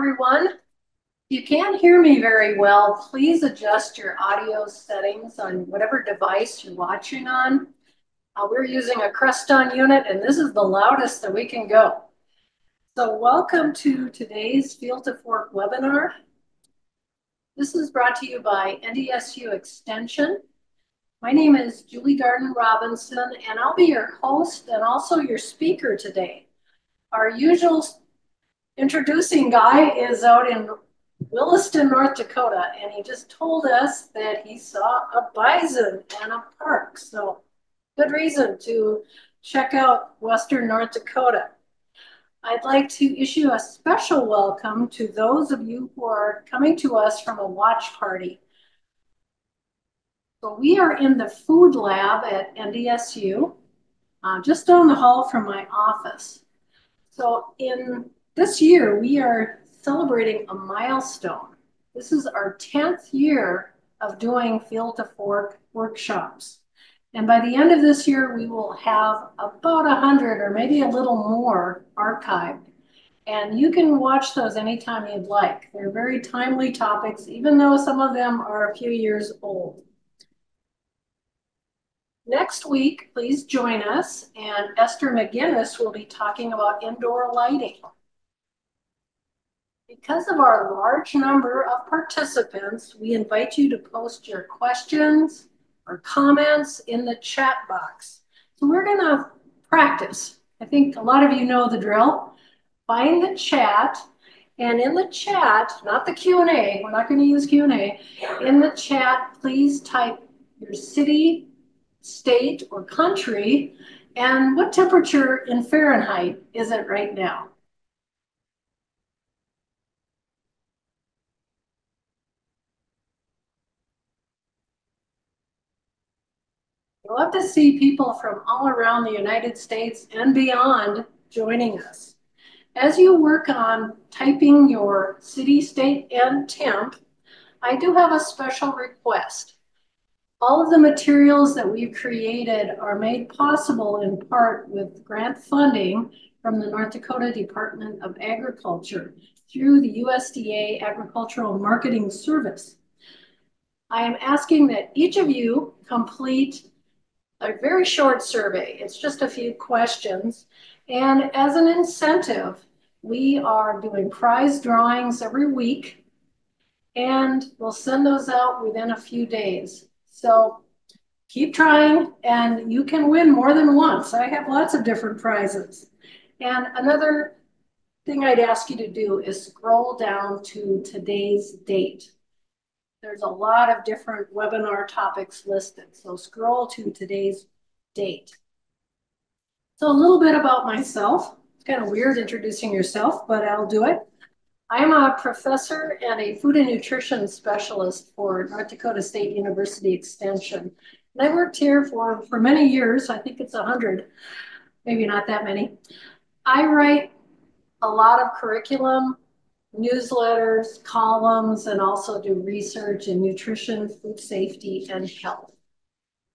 everyone. If you can't hear me very well, please adjust your audio settings on whatever device you're watching on. We're using a Creston unit, and this is the loudest that we can go. So welcome to today's Field to Fork webinar. This is brought to you by NDSU Extension. My name is Julie Garden Robinson, and I'll be your host and also your speaker today. Our usual introducing guy is out in Williston, North Dakota, and he just told us that he saw a bison in a park. So good reason to check out Western North Dakota. I'd like to issue a special welcome to those of you who are coming to us from a watch party. So we are in the food lab at NDSU, just down the hall from my office. So in this year, we are celebrating a milestone. This is our 10th year of doing Field to Fork workshops. And by the end of this year, we will have about 100 or maybe a little more archived. And you can watch those anytime you'd like. They're very timely topics, even though some of them are a few years old. Next week, please join us, and Esther McGinnis will be talking about indoor lighting. Because of our large number of participants, we invite you to post your questions or comments in the chat box. So we're going to practice. I think a lot of you know the drill. Find the chat, and in the chat, not the Q&A, we're not going to use Q&A. In the chat, please type your city, state, or country, and what temperature in Fahrenheit is it right now? I love to see people from all around the United States and beyond joining us. As you work on typing your city, state, and temp, I do have a special request. All of the materials that we've created are made possible in part with grant funding from the North Dakota Department of Agriculture through the USDA Agricultural Marketing Service. I am asking that each of you complete a very short survey. It's just a few questions. And as an incentive, we are doing prize drawings every week, and we'll send those out within a few days. So keep trying, and you can win more than once. I have lots of different prizes. And another thing I'd ask you to do is scroll down to today's date. There's a lot of different webinar topics listed, so scroll to today's date. So a little bit about myself. It's kind of weird introducing yourself, but I'll do it. I'm a professor and a food and nutrition specialist for North Dakota State University Extension. And I worked here for many years. I think it's 100, maybe not that many. I write a lot of curriculum, newsletters, columns, and also do research in nutrition, food safety, and health.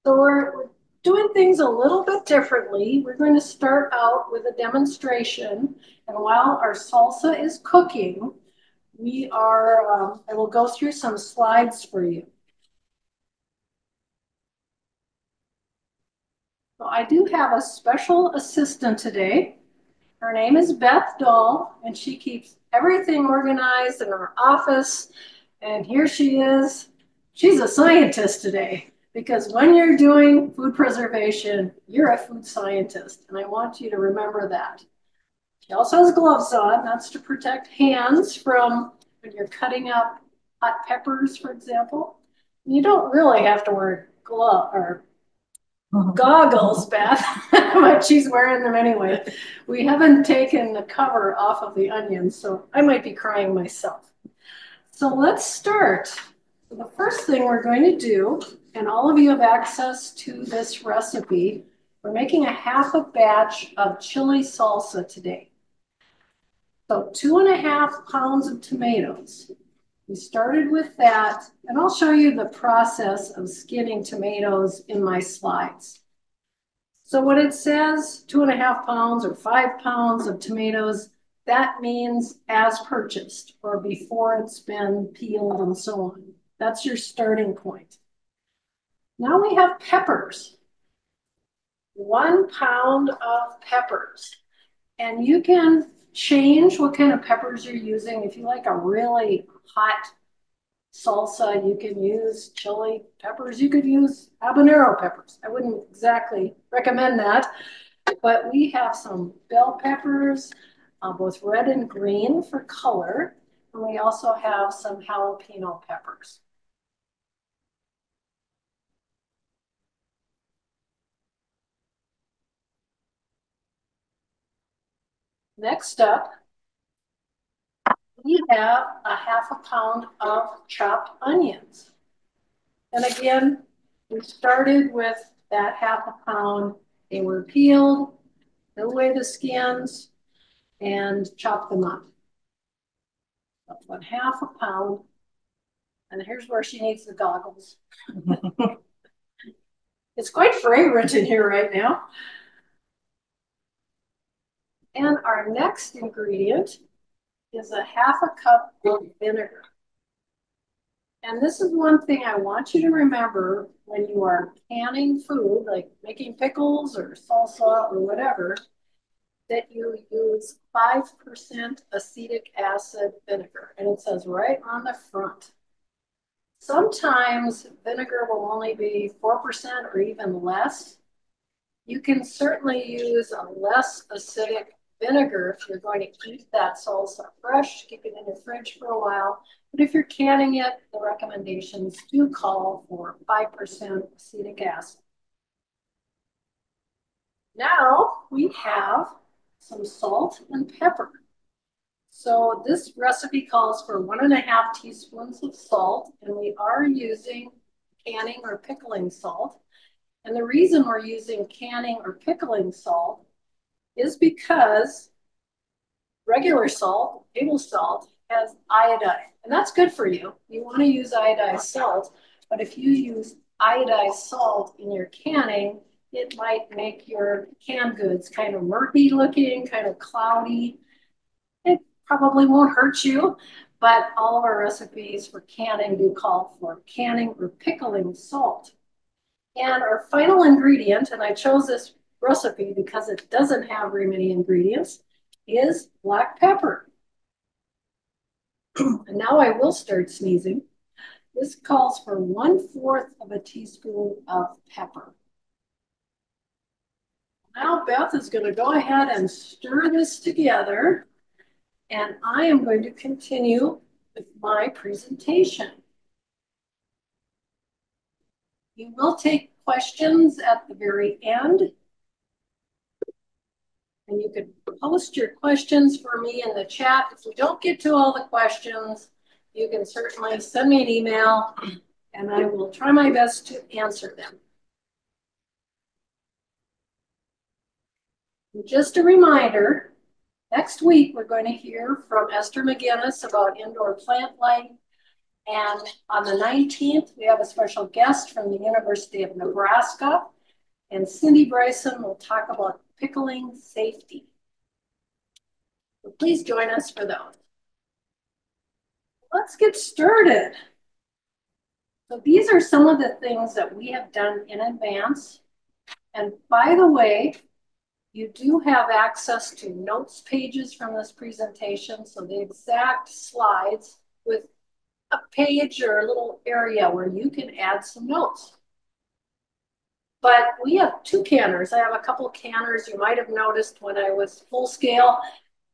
So we're doing things a little bit differently. We're going to start out with a demonstration, and while our salsa is cooking, I will go through some slides for you. So I do have a special assistant today. Her name is Beth Dahl, and she keeps everything organized in her office. And here she is. She's a scientist today, because when you're doing food preservation, you're a food scientist. And I want you to remember that. She also has gloves on. That's to protect hands from when you're cutting up hot peppers, for example. You don't really have to wear gloves or goggles, Beth, but she's wearing them anyway. We haven't taken the cover off of the onions, so I might be crying myself. So let's start. So the first thing we're going to do, and all of you have access to this recipe, we're making a half a batch of chili salsa today. So 2.5 pounds of tomatoes. We started with that, and I'll show you the process of skinning tomatoes in my slides. So what it says, 2.5 pounds or 5 pounds of tomatoes, that means as purchased or before it's been peeled and so on. That's your starting point. Now we have peppers. 1 pound of peppers. And you can change what kind of peppers you're using. If you like a really hot salsa, you can use chili peppers. You could use habanero peppers. I wouldn't exactly recommend that, but we have some bell peppers, both red and green for color. And we also have some jalapeno peppers. Next up, we have a 1/2 pound of chopped onions. And again, we started with that 1/2 pound. They were peeled, peel away the skins, and chop them up. That's 1/2 pound. And here's where she needs the goggles. It's quite fragrant in here right now. And our next ingredient is a 1/2 cup of vinegar. And this is one thing I want you to remember when you are canning food, like making pickles or salsa or whatever, that you use 5% acetic acid vinegar. And it says right on the front. Sometimes vinegar will only be 4% or even less. You can certainly use a less acidic vinegar if you're going to keep that salsa fresh, keep it in your fridge for a while. But if you're canning it, the recommendations do call for 5% acetic acid. Now we have some salt and pepper. So this recipe calls for 1.5 teaspoons of salt, and we are using canning or pickling salt. And the reason we're using canning or pickling salt is because regular salt, table salt, has iodine. And that's good for you. You want to use iodized salt. But if you use iodized salt in your canning, it might make your canned goods kind of murky looking, kind of cloudy. It probably won't hurt you, but all of our recipes for canning do call for canning or pickling salt. And our final ingredient, and I chose this recipe because it doesn't have very many ingredients, is black pepper. And now I will start sneezing. This calls for 1/4 of a teaspoon of pepper. Now Beth is going to go ahead and stir this together, and I am going to continue with my presentation. You will take questions at the very end. And you can post your questions for me in the chat. If we don't get to all the questions, you can certainly send me an email and I will try my best to answer them. And just a reminder, next week we're going to hear from Esther McGinnis about indoor plant life. And on the 19th, we have a special guest from the University of Nebraska. And Cindy Bryson will talk about pickling safety. So please join us for those. Let's get started. So these are some of the things that we have done in advance. And by the way, you do have access to notes pages from this presentation. So the exact slides with a page or a little area where you can add some notes. But we have 2 canners. I have a couple of canners you might have noticed when I was full scale.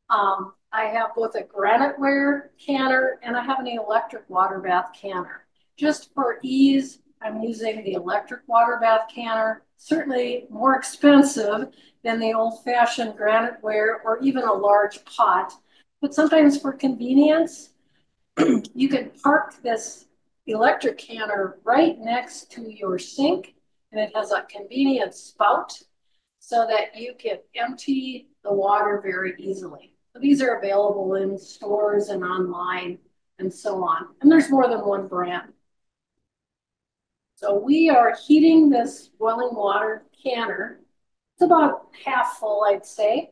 I have both a graniteware canner and I have an electric water bath canner. Just for ease, I'm using the electric water bath canner, certainly more expensive than the old-fashioned graniteware or even a large pot. But sometimes for convenience, you can park this electric canner right next to your sink, and it has a convenient spout so that you can empty the water very easily. So these are available in stores and online and so on. And there's more than one brand. So we are heating this boiling water canner. It's about half full, I'd say.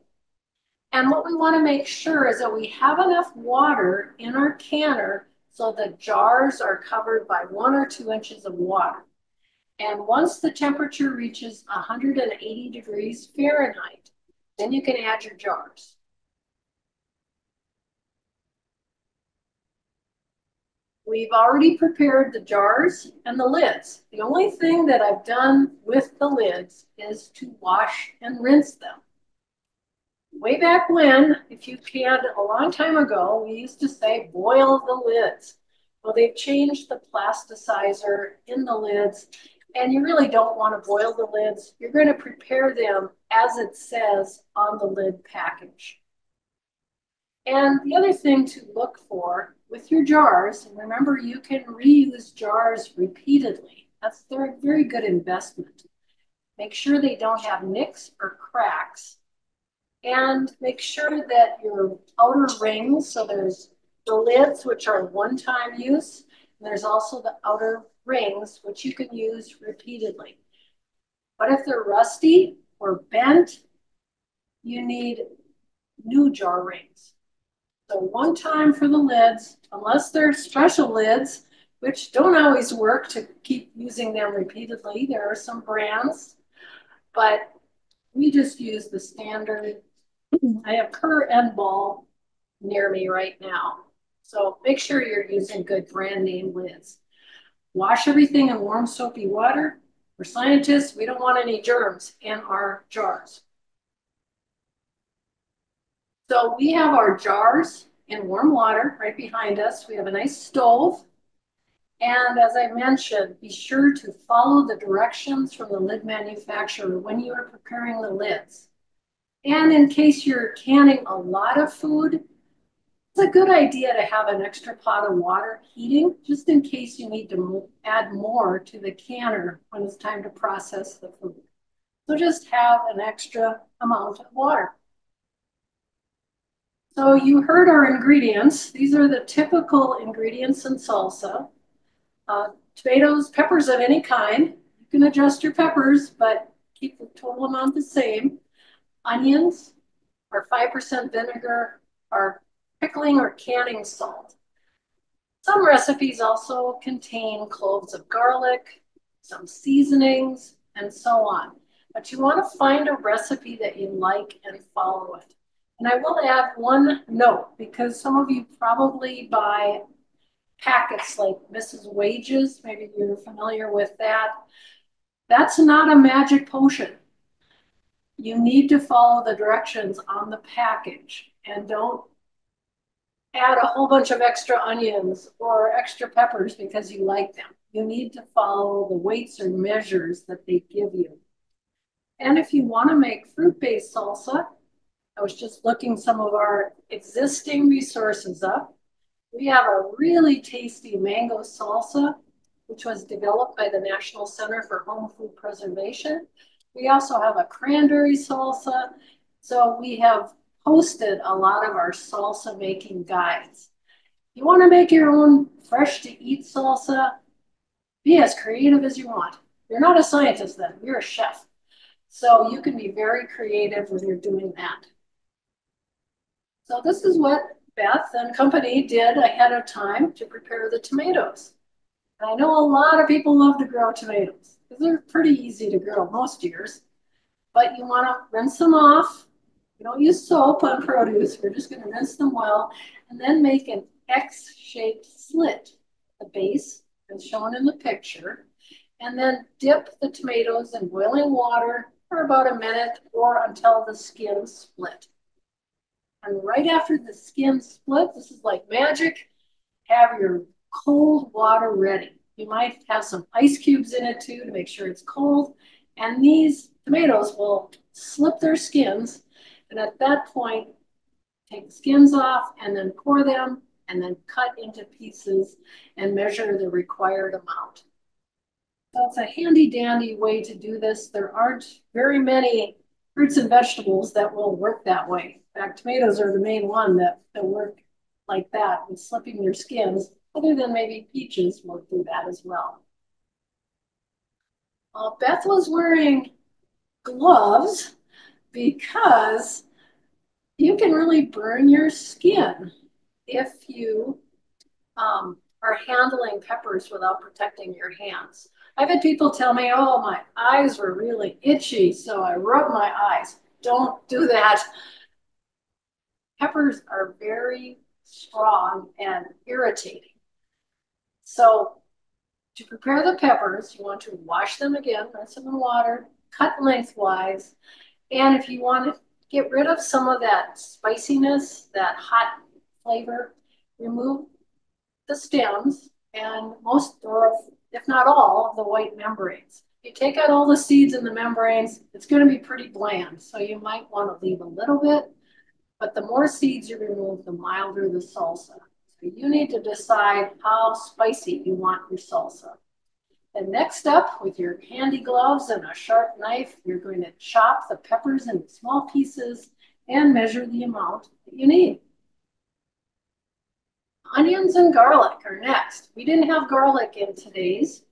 And what we want to make sure is that we have enough water in our canner so the jars are covered by 1 or 2 inches of water. And once the temperature reaches 180 degrees Fahrenheit, then you can add your jars. We've already prepared the jars and the lids. The only thing that I've done with the lids is to wash and rinse them. Way back when, if you can, a long time ago, we used to say boil the lids. Well, they've changed the plasticizer in the lids, and you really don't want to boil the lids. You're going to prepare them as it says on the lid package. And the other thing to look for with your jars, and remember you can reuse jars repeatedly. That's a very good investment. Make sure they don't have nicks or cracks. And make sure that your outer rings, so there's the lids, which are one-time use, and there's also the outer rings, which you can use repeatedly. But if they're rusty or bent, you need new jar rings. So one time for the lids, unless they're special lids, which don't always work to keep using them repeatedly. There are some brands, but we just use the standard. I have Kerr and Ball near me right now. So make sure you're using good brand name lids. Wash everything in warm soapy water. For scientists, we don't want any germs in our jars. So we have our jars in warm water right behind us. We have a nice stove. And as I mentioned, be sure to follow the directions from the lid manufacturer when you are preparing the lids. And in case you're canning a lot of food, it's a good idea to have an extra pot of water heating, just in case you need to add more to the canner when it's time to process the food. So just have an extra amount of water. So you heard our ingredients. These are the typical ingredients in salsa. Tomatoes, peppers of any kind. You can adjust your peppers, but keep the total amount the same. Onions, our 5% vinegar, our pickling or canning salt. Some recipes also contain cloves of garlic, some seasonings, and so on. But you want to find a recipe that you like and follow it. And I will add one note, because some of you probably buy packets like Mrs. Wages, maybe you're familiar with that. That's not a magic potion. You need to follow the directions on the package and don't add a whole bunch of extra onions or extra peppers because you like them. You need to follow the weights or measures that they give you. And if you want to make fruit-based salsa, I was just looking some of our existing resources up. We have a really tasty mango salsa, which was developed by the National Center for Home Food Preservation. We also have a cranberry salsa. So we have posted a lot of our salsa making guides. You want to make your own fresh to eat salsa, be as creative as you want. You're not a scientist then, you're a chef. So you can be very creative when you're doing that. So this is what Beth and company did ahead of time to prepare the tomatoes. And I know a lot of people love to grow tomatoes because they're pretty easy to grow most years, but you want to rinse them off. We don't use soap on produce. We're just going to rinse them well and then make an X-shaped slit, the base as shown in the picture, and then dip the tomatoes in boiling water for about a minute or until the skin split. And right after the skin split, this is like magic, have your cold water ready. You might have some ice cubes in it too to make sure it's cold. And these tomatoes will slip their skins. And at that point, take the skins off and then core them and then cut into pieces and measure the required amount. So it's a handy dandy way to do this. There aren't very many fruits and vegetables that will work that way. In fact, tomatoes are the main one that work like that with slipping their skins, other than maybe peaches will do that as well. Beth was wearing gloves because You can really burn your skin if you are handling peppers without protecting your hands. I've had people tell me, oh, my eyes were really itchy, so I rubbed my eyes. Don't do that. Peppers are very strong and irritating. So to prepare the peppers, you want to wash them again, rinse them in water, cut lengthwise. And if you want to get rid of some of that spiciness, that hot flavor, remove the stems and most, or if not all, of the white membranes. If you take out all the seeds in the membranes, it's going to be pretty bland. So you might want to leave a little bit, but the more seeds you remove, the milder the salsa. So you need to decide how spicy you want your salsa. And next up, with your handy gloves and a sharp knife, you're going to chop the peppers into small pieces and measure the amount that you need. Onions and garlic are next. We didn't have garlic in today's.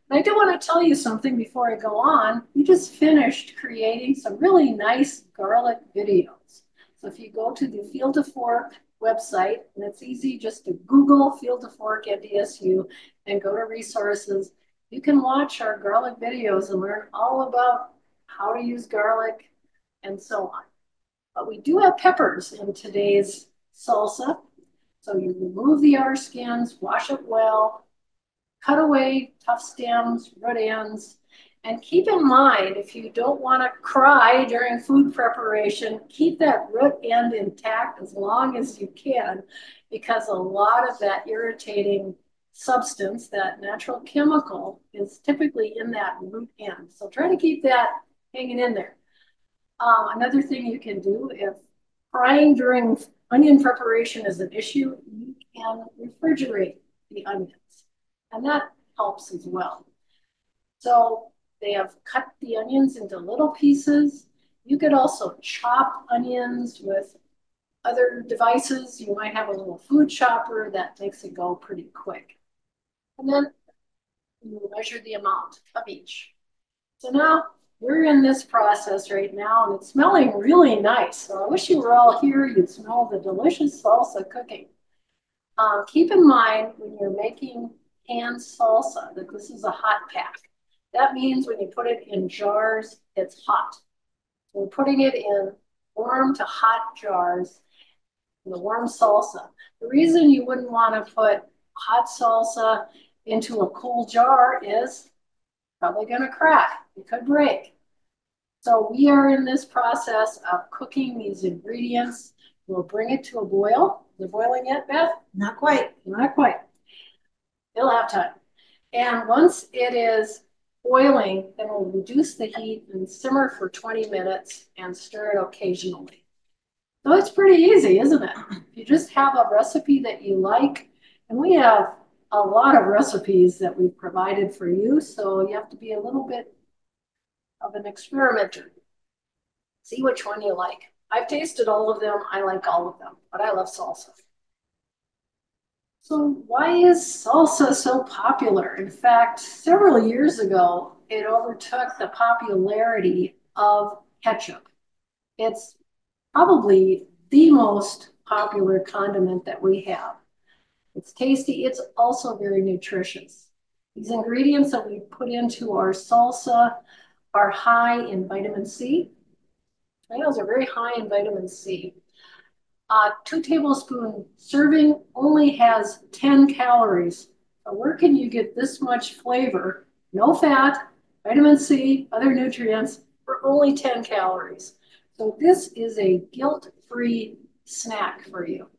And I do want to tell you something before I go on. We just finished creating some really nice garlic videos. So if you go to the Field to Fork website, and it's easy just to Google Field to Fork NDSU and go to resources, you can watch our garlic videos and learn all about how to use garlic and so on. But we do have peppers in today's salsa. So you remove the outer skins, wash it well, cut away tough stems, root ends, and keep in mind, if you don't want to cry during food preparation, keep that root end intact as long as you can, because a lot of that irritating substance, that natural chemical, is typically in that root end. So try to keep that hanging in there. Another thing you can do, if frying during onion preparation is an issue, you can refrigerate the onions, and that helps as well. So they have cut the onions into little pieces. You could also chop onions with other devices. You might have a little food chopper that makes it go pretty quick. And then you measure the amount of each. So now we're in this process right now, and it's smelling really nice. So I wish you were all here. You'd smell the delicious salsa cooking. Keep in mind when you're making canned salsa that this is a hot pack. That means when you put it in jars, it's hot. So we're putting it in warm to hot jars in the warm salsa. The reason you wouldn't want to put hot salsa into a cool jar is probably going to crack. It could break. So we are in this process of cooking these ingredients. We'll bring it to a boil. Is it boiling yet, Beth? Not quite. Not quite. It'll have time. And once it is boiling, then we'll reduce the heat and simmer for 20 minutes and stir it occasionally. So it's pretty easy, isn't it? If you just have a recipe that you like, and we have a lot of recipes that we've provided for you, so you have to be a little bit of an experimenter. See which one you like. I've tasted all of them. I like all of them, but I love salsa. So why is salsa so popular? In fact, several years ago, it overtook the popularity of ketchup. It's probably the most popular condiment that we have. It's tasty. It's also very nutritious. These ingredients that we put into our salsa are high in vitamin C. Tomatoes are very high in vitamin C. 2 tablespoon serving only has 10 calories. So where can you get this much flavor? No fat, vitamin C, other nutrients for only 10 calories. So this is a guilt-free snack for you.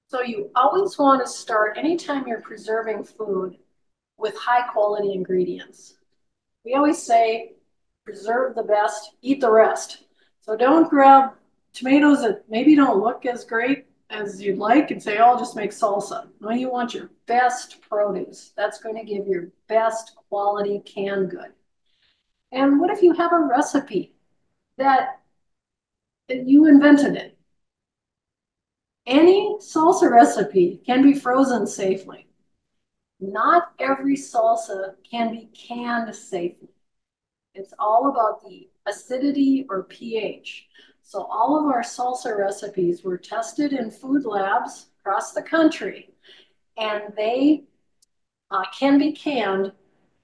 So you always want to start anytime you're preserving food with high quality ingredients. We always say, preserve the best, eat the rest. So don't grab tomatoes that maybe don't look as great as you'd like and say, oh, I'll just make salsa. No, you want your best produce. That's going to give your best quality canned good. And what if you have a recipe that you invented it? Any salsa recipe can be frozen safely. Not every salsa can be canned safely. It's all about the acidity, or pH. So all of our salsa recipes were tested in food labs across the country, and they can be canned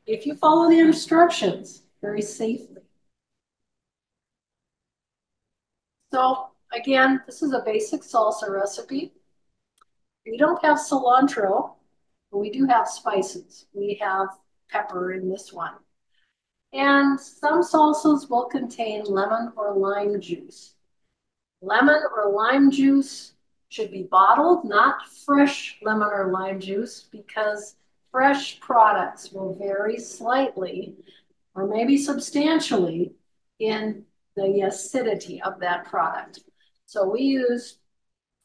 if you follow the instructions very safely. So again, this is a basic salsa recipe. We don't have cilantro, but we do have spices. We have pepper in this one. And some salsas will contain lemon or lime juice. Lemon or lime juice should be bottled, not fresh lemon or lime juice, because fresh products will vary slightly or maybe substantially in the acidity of that product. So we use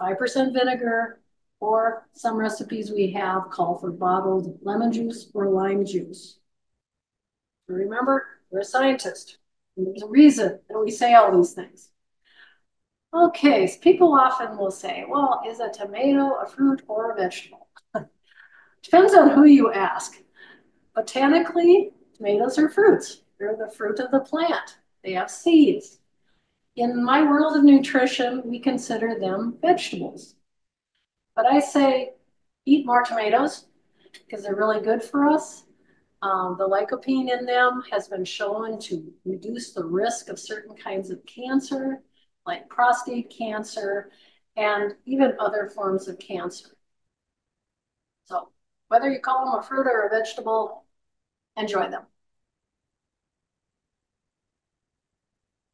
5% vinegar, or some recipes we have call for bottled lemon juice or lime juice. Remember, we're a scientist. And there's a reason that we say all these things. Okay, so people often will say, well, is a tomato a fruit or a vegetable? Depends on who you ask. Botanically, tomatoes are fruits. They're the fruit of the plant. They have seeds. In my world of nutrition, we consider them vegetables. But I say eat more tomatoes because they're really good for us. The lycopene in them has been shown to reduce the risk of certain kinds of cancer, like prostate cancer, and even other forms of cancer. So whether you call them a fruit or a vegetable, enjoy them.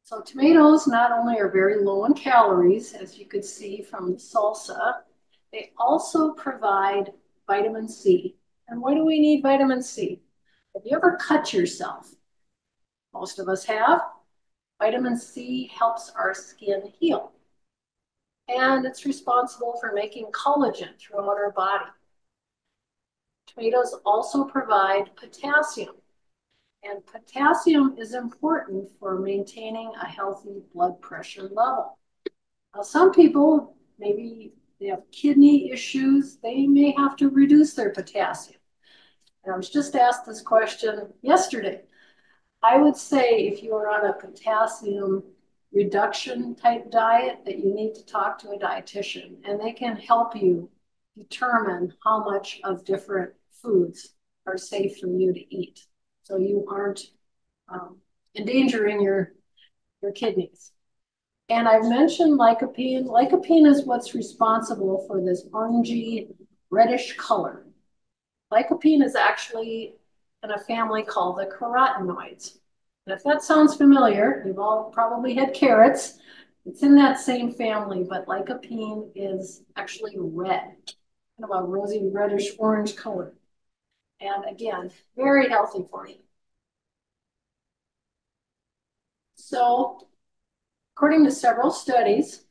So tomatoes not only are very low in calories, as you could see from the salsa, they also provide vitamin C. And why do we need vitamin C? Have you ever cut yourself? Most of us have. Vitamin C helps our skin heal. And it's responsible for making collagen throughout our body. Tomatoes also provide potassium. And potassium is important for maintaining a healthy blood pressure level. Now, some people, maybe they have kidney issues, they may have to reduce their potassium. And I was just asked this question yesterday. I would say if you are on a potassium reduction type diet, that you need to talk to a dietitian, and they can help you determine how much of different foods are safe for you to eat, so you aren't endangering your kidneys. And I've mentioned lycopene. Lycopene is what's responsible for this orangey reddish color. Lycopene is actually in a family called the carotenoids. And if that sounds familiar, you've all probably had carrots. It's in that same family, but lycopene is actually red, kind of a rosy reddish orange color. And again, very healthy for you. So, according to several studies,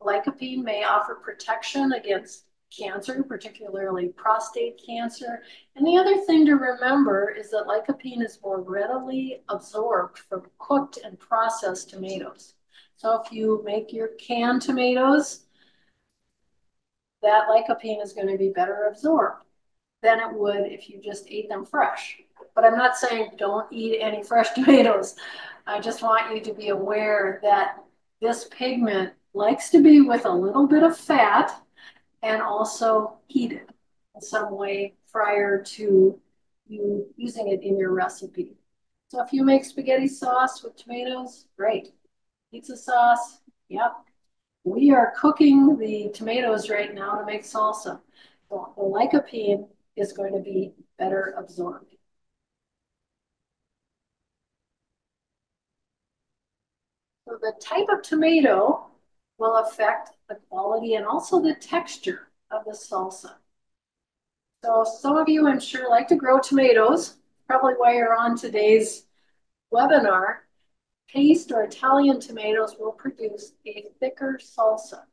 lycopene may offer protection against cancer, particularly prostate cancer. And the other thing to remember is that lycopene is more readily absorbed from cooked and processed tomatoes. So if you make your canned tomatoes, that lycopene is going to be better absorbed than it would if you just ate them fresh. But I'm not saying don't eat any fresh tomatoes. I just want you to be aware that this pigment likes to be with a little bit of fat and also heated in some way prior to you using it in your recipe. So if you make spaghetti sauce with tomatoes, great. Pizza sauce, yep. We are cooking the tomatoes right now to make salsa. So the lycopene is going to be better absorbed. So the type of tomato will affect the quality and also the texture of the salsa. So some of you, I'm sure, like to grow tomatoes, probably why you're on today's webinar. Paste or Italian tomatoes will produce a thicker salsa.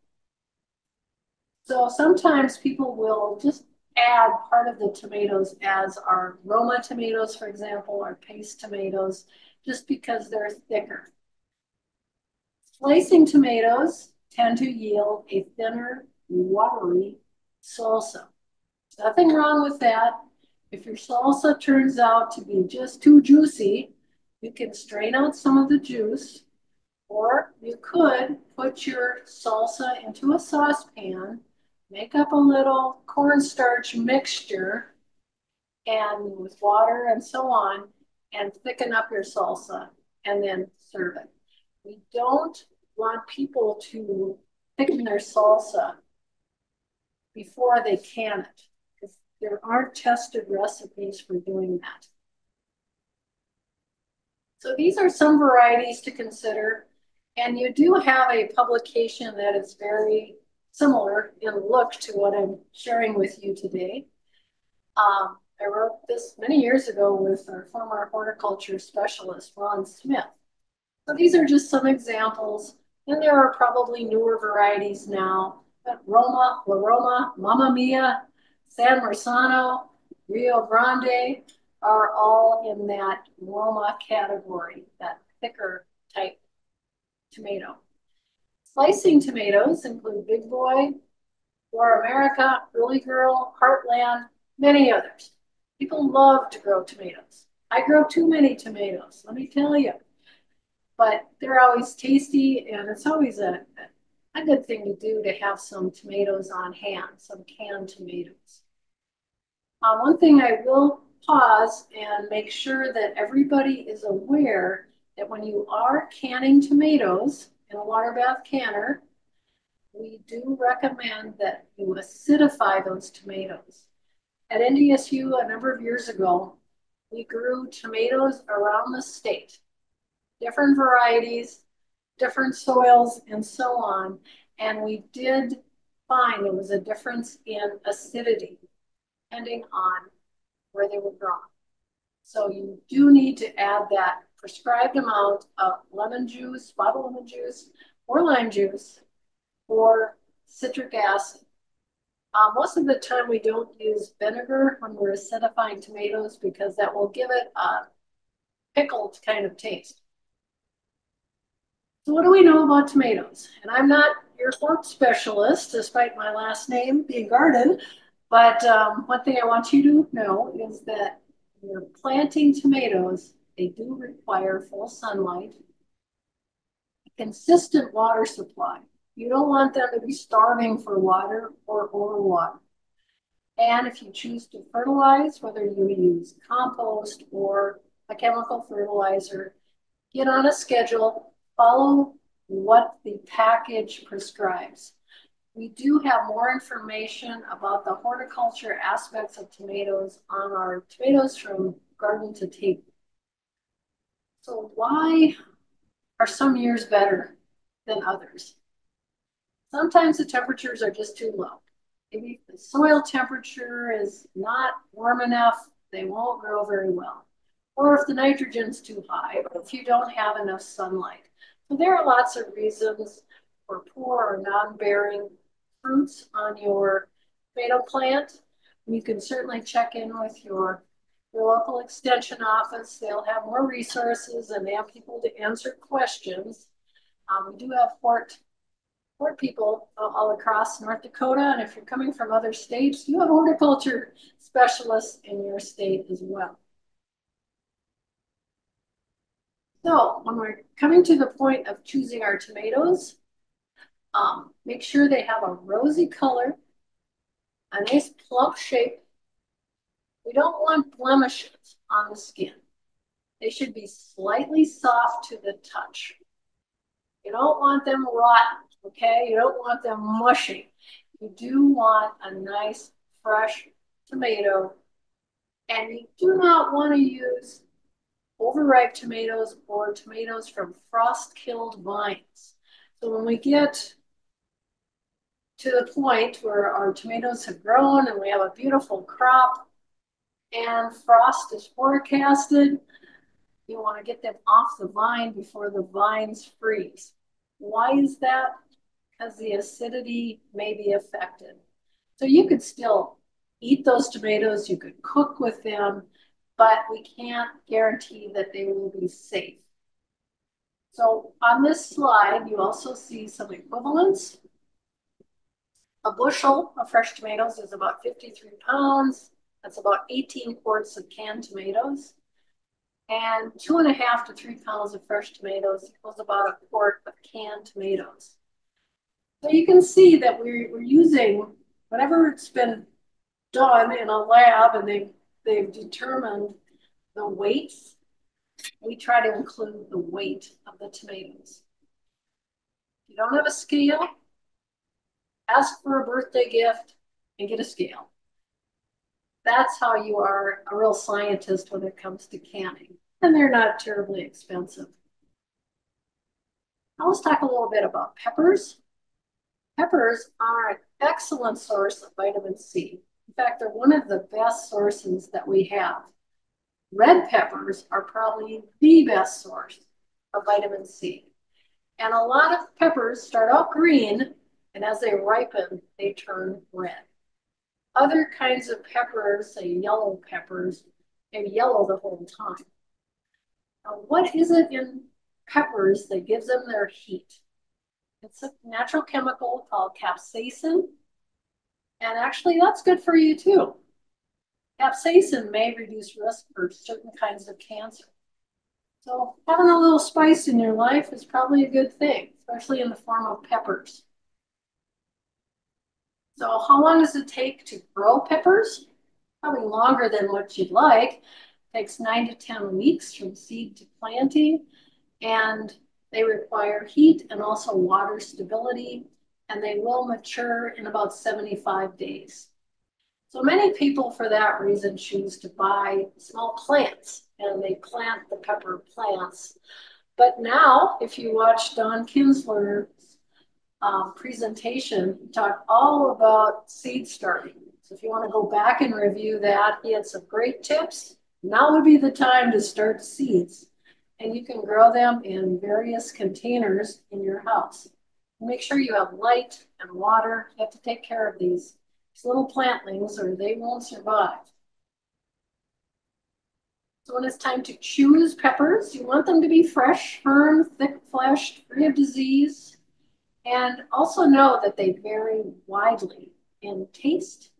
So sometimes people will just add part of the tomatoes as our Roma tomatoes, for example, or paste tomatoes, just because they're thicker. Slicing tomatoes tend to yield a thinner, watery salsa. Nothing wrong with that. If your salsa turns out to be just too juicy, You can strain out some of the juice, or you could put your salsa into a saucepan, make up a little cornstarch mixture and with water and so on, and thicken up your salsa and then serve it. We don't want people to thicken their salsa before they can it, because there aren't tested recipes for doing that. So these are some varieties to consider. And you do have a publication that is very similar in look to what I'm sharing with you today. I wrote this many years ago with our former horticulture specialist, Ron Smith. So these are just some examples, and there are probably newer varieties now, but Roma, La Roma, Mamma Mia, San Marzano, Rio Grande are all in that Roma category, that thicker type tomato. Slicing tomatoes include Big Boy, Flora America, Early Girl, Heartland, many others. People love to grow tomatoes. I grow too many tomatoes, let me tell you. But they're always tasty, and it's always a good thing to do to have some tomatoes on hand, some canned tomatoes. One thing I will pause and make sure that everybody is aware that when you are canning tomatoes in a water bath canner, we do recommend that you acidify those tomatoes. At NDSU a number of years ago, we grew tomatoes around the state, different varieties, different soils, and so on. And we did find there was a difference in acidity depending on where they were grown. So you do need to add that prescribed amount of lemon juice, bottled lemon juice, or lime juice, or citric acid. Most of the time we don't use vinegar when we're acidifying tomatoes because that will give it a pickled kind of taste. So what do we know about tomatoes? And I'm not your fruit specialist, despite my last name being Garden, but one thing I want you to know is that when you're planting tomatoes, they do require full sunlight, a consistent water supply. You don't want them to be starving for water or overwater. And if you choose to fertilize, whether you use compost or a chemical fertilizer, get on a schedule, follow what the package prescribes. We do have more information about the horticulture aspects of tomatoes on our Tomatoes from Garden to Table. So why are some years better than others? Sometimes the temperatures are just too low. Maybe the soil temperature is not warm enough, they won't grow very well. Or if the nitrogen's too high, or if you don't have enough sunlight. So there are lots of reasons for poor or non-bearing fruits on your tomato plant. You can certainly check in with your local extension office. They'll have more resources and they have people to answer questions. We do have Fort people all across North Dakota. And if you're coming from other states, you have horticulture specialists in your state as well. So when we're coming to the point of choosing our tomatoes, make sure they have a rosy color, a nice plump shape. We don't want blemishes on the skin. They should be slightly soft to the touch. You don't want them rotten, okay? You don't want them mushy. You do want a nice, fresh tomato. And you do not want to use overripe tomatoes or tomatoes from frost-killed vines. So when we get to the point where our tomatoes have grown and we have a beautiful crop and frost is forecasted, you want to get them off the vine before the vines freeze. Why is that? Because the acidity may be affected. So you could still eat those tomatoes, you could cook with them, but we can't guarantee that they will be safe. So on this slide, you also see some equivalents. A bushel of fresh tomatoes is about 53 pounds. That's about 18 quarts of canned tomatoes. And 2.5 to 3 pounds of fresh tomatoes equals about a quart of canned tomatoes. So you can see that we're using, whenever it's been done in a lab and they've determined the weights, we try to include the weight of the tomatoes. If you don't have a scale, ask for a birthday gift and get a scale. That's how you are a real scientist when it comes to canning. And they're not terribly expensive. Now let's talk a little bit about peppers. Peppers are an excellent source of vitamin C. In fact, they're one of the best sources that we have. Red peppers are probably the best source of vitamin C. And a lot of peppers start out green, and as they ripen, they turn red. Other kinds of peppers, say yellow peppers, they're yellow the whole time. Now, what is it in peppers that gives them their heat? It's a natural chemical called capsaicin, and actually that's good for you too. Capsaicin may reduce risk for certain kinds of cancer. So having a little spice in your life is probably a good thing, especially in the form of peppers. So how long does it take to grow peppers? Probably longer than what you'd like. It takes 9 to 10 weeks from seed to planting, and they require heat and also water stability, and they will mature in about 75 days. So many people, for that reason, choose to buy small plants, and they plant the pepper plants. But now, if you watch Don Kinsler's presentation, he talked all about seed starting. So if you want to go back and review that, he had some great tips. Now would be the time to start seeds. And you can grow them in various containers in your house. Make sure you have light and water. You have to take care of these little plantlings or they won't survive. So when it's time to choose peppers, you want them to be fresh, firm, thick-fleshed, free of disease, and also know that they vary widely in taste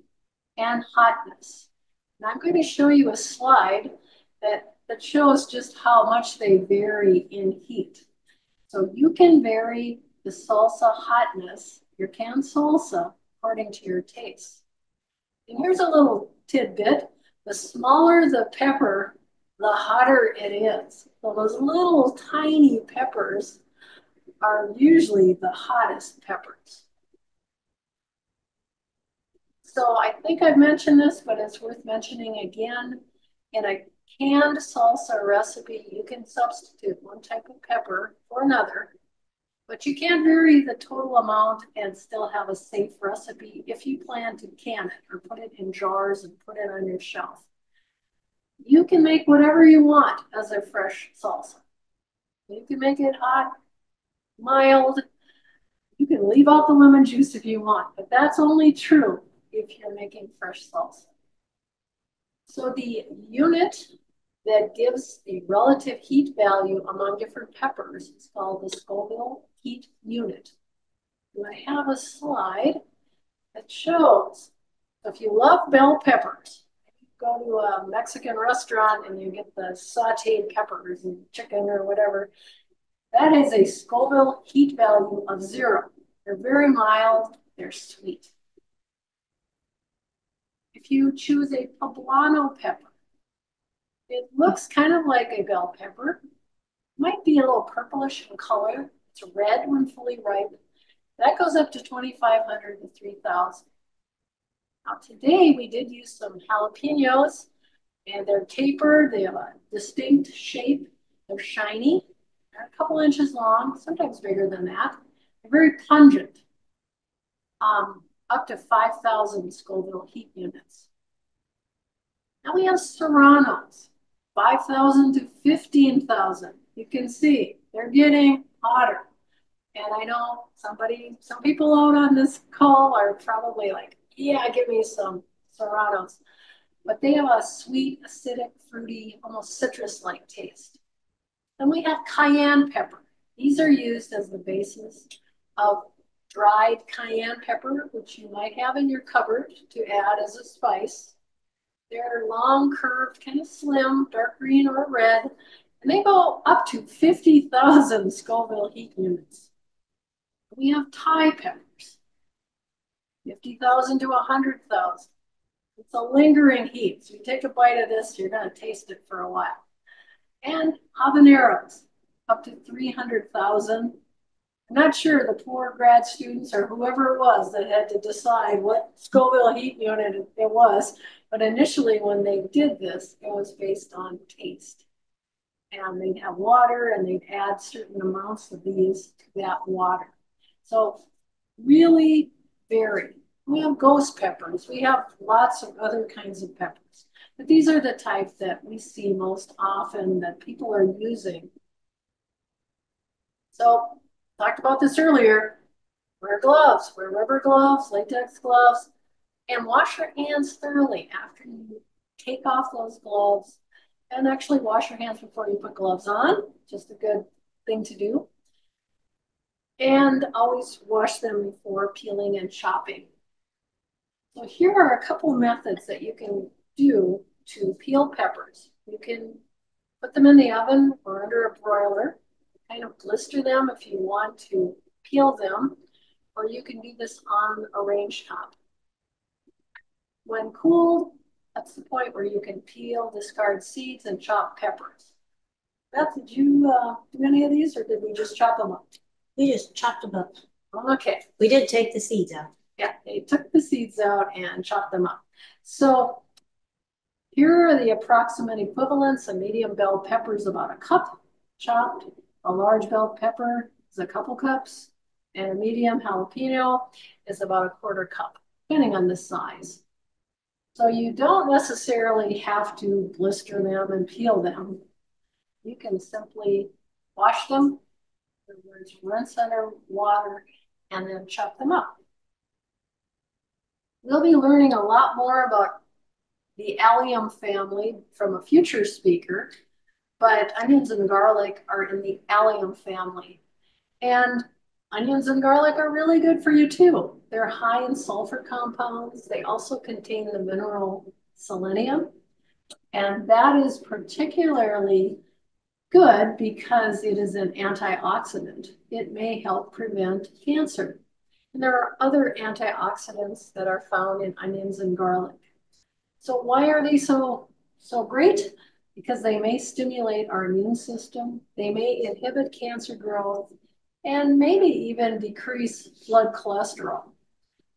and hotness. And I'm going to show you a slide that shows just how much they vary in heat. So you can vary the salsa hotness, your canned salsa, according to your taste. And here's a little tidbit. The smaller the pepper, the hotter it is. So those little tiny peppers are usually the hottest peppers. So I think I've mentioned this, but it's worth mentioning again. In a canned salsa recipe, you can substitute one type of pepper for another, but you can't vary the total amount and still have a safe recipe if you plan to can it or put it in jars and put it on your shelf. You can make whatever you want as a fresh salsa. You can make it hot, mild. You can leave out the lemon juice if you want, but that's only true if you're making fresh salsa. So the unit that gives the relative heat value among different peppers is called the Scoville heat unit. And I have a slide that shows, if you love bell peppers, you go to a Mexican restaurant and you get the sauteed peppers and chicken or whatever, that is a Scoville heat value of 0. They're very mild, they're sweet. If you choose a poblano pepper, it looks kind of like a bell pepper. Might be a little purplish in color. It's red when fully ripe. That goes up to 2,500 to 3,000. Now today we did use some jalapenos, and they're tapered. They have a distinct shape. They're shiny. They're a couple inches long, sometimes bigger than that. They're very pungent. Up to 5,000 Scoville heat units. Now we have serranos, 5,000 to 15,000. You can see they're getting hotter. And I know some people out on this call are probably like, yeah, give me some serranos. But they have a sweet, acidic, fruity, almost citrus-like taste. Then we have cayenne pepper. These are used as the basis of dried cayenne pepper, which you might have in your cupboard to add as a spice. They're long, curved, kind of slim, dark green or red, and they go up to 50,000 Scoville heat units. We have Thai peppers, 50,000 to 100,000. It's a lingering heat. So you take a bite of this, you're going to taste it for a while. And habaneros, up to 300,000. I'm not sure the poor grad students or whoever it was that had to decide what Scoville heat unit it was. But initially, when they did this, it was based on taste. And they'd have water and they'd add certain amounts of these to that water. So really vary. We have ghost peppers. We have lots of other kinds of peppers. But these are the type that we see most often that people are using. So talked about this earlier. Wear gloves, wear rubber gloves, latex gloves, and wash your hands thoroughly after you take off those gloves. And actually wash your hands before you put gloves on. Just a good thing to do. And always wash them before peeling and chopping. So here are a couple methods that you can do to peel peppers. You can put them in the oven or under a broiler, kind of blister them if you want to peel them, or you can do this on a range top. When cooled, that's the point where you can peel, discard seeds, and chop peppers. Beth, did you do any of these, or did we just chop them up? We just chopped them up. Okay. We did take the seeds out. Yeah, they took the seeds out and chopped them up. So here are the approximate equivalents. A medium bell pepper is about a cup chopped. A large bell pepper is a couple cups. And a medium jalapeno is about a quarter cup, depending on the size. So you don't necessarily have to blister them and peel them. You can simply wash them, rinse under water, and then chop them up. We'll be learning a lot more about the allium family from a future speaker, but onions and garlic are in the allium family. And onions and garlic are really good for you too. They're high in sulfur compounds. They also contain the mineral selenium. And that is particularly good because it is an antioxidant. It may help prevent cancer. And there are other antioxidants that are found in onions and garlic. So why are they so great? Because they may stimulate our immune system, they may inhibit cancer growth, and maybe even decrease blood cholesterol.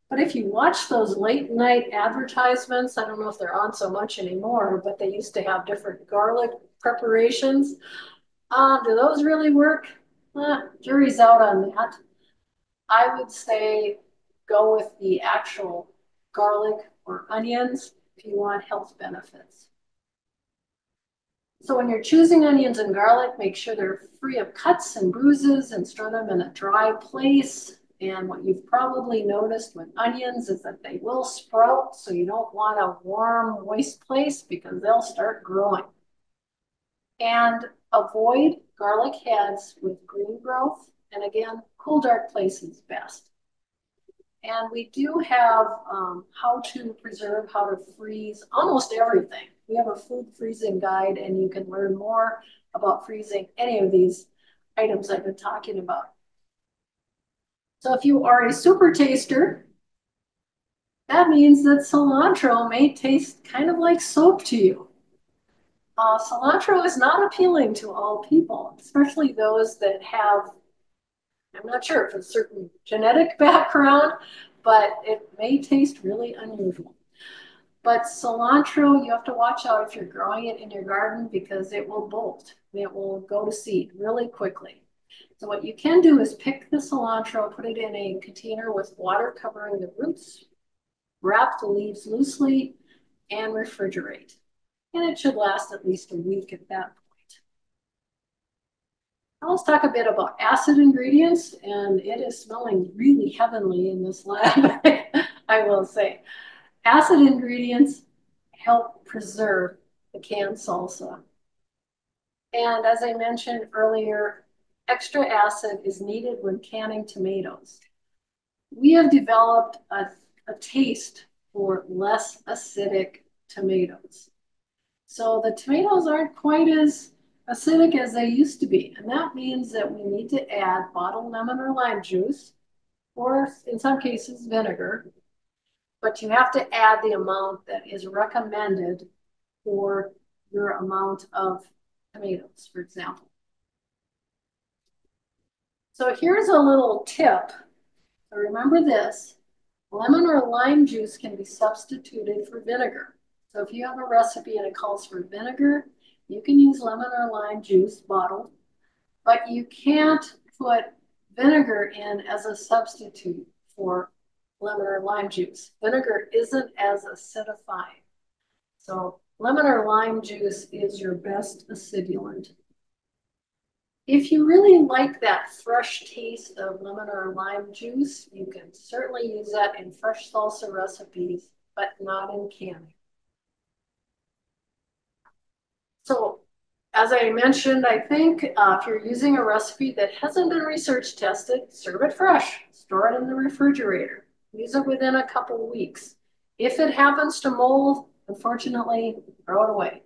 But if you watch those late night advertisements, I don't know if they're on so much anymore, but they used to have different garlic preparations. Do those really work? Jury's out on that. I would say go with the actual garlic or onions if you want health benefits. So when you're choosing onions and garlic, make sure they're free of cuts and bruises and store them in a dry place. And what you've probably noticed with onions is that they will sprout, so you don't want a warm, moist place because they'll start growing. And avoid garlic heads with green growth. And again, cool, dark places best. And we do have how to preserve, how to freeze almost everything. We have a food freezing guide, and you can learn more about freezing any of these items I've been talking about. So if you are a super taster, that means that cilantro may taste kind of like soap to you. Cilantro is not appealing to all people, especially those that have, I'm not sure if it's a certain genetic background, but it may taste really unusual. But cilantro, you have to watch out if you're growing it in your garden because it will bolt. It will go to seed really quickly. So what you can do is pick the cilantro, put it in a container with water covering the roots, wrap the leaves loosely, and refrigerate. And it should last at least a week at that point. Now let's talk a bit about acid ingredients, and it is smelling really heavenly in this lab, I will say. Acid ingredients help preserve the canned salsa. And as I mentioned earlier, extra acid is needed when canning tomatoes. We have developed a taste for less acidic tomatoes. So the tomatoes aren't quite as acidic as they used to be. And that means that we need to add bottled lemon or lime juice, or in some cases, vinegar. But you have to add the amount that is recommended for your amount of tomatoes, for example. So here's a little tip. So remember this, lemon or lime juice can be substituted for vinegar. So if you have a recipe and it calls for vinegar, you can use lemon or lime juice bottled, but you can't put vinegar in as a substitute for lemon or lime juice. Vinegar isn't as acidifying. So lemon or lime juice is your best acidulant. If you really like that fresh taste of lemon or lime juice, you can certainly use that in fresh salsa recipes, but not in canning. So as I mentioned, I think if you're using a recipe that hasn't been research tested, serve it fresh, store it in the refrigerator, use it within a couple of weeks. If it happens to mold, unfortunately, throw it away.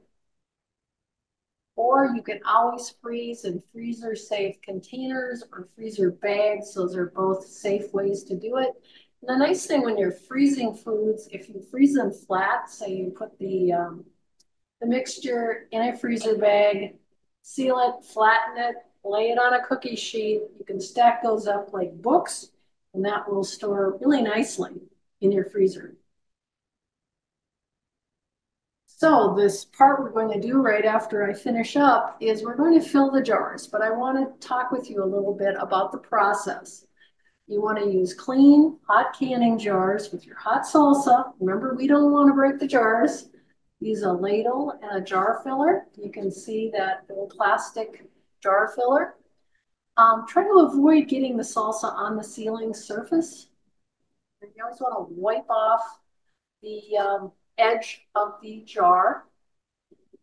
Or you can always freeze in freezer safe containers or freezer bags. Those are both safe ways to do it. And the nice thing when you're freezing foods, if you freeze them flat, say you put the mixture in a freezer bag, seal it, flatten it, lay it on a cookie sheet. You can stack those up like books, and that will store really nicely in your freezer. So this part we're going to do right after I finish up is we're going to fill the jars, but I want to talk with you a little bit about the process. You want to use clean, hot canning jars with your hot salsa. Remember, we don't want to break the jars. Use a ladle and a jar filler. You can see that little plastic jar filler. Try to avoid getting the salsa on the sealing surface. You always want to wipe off the edge of the jar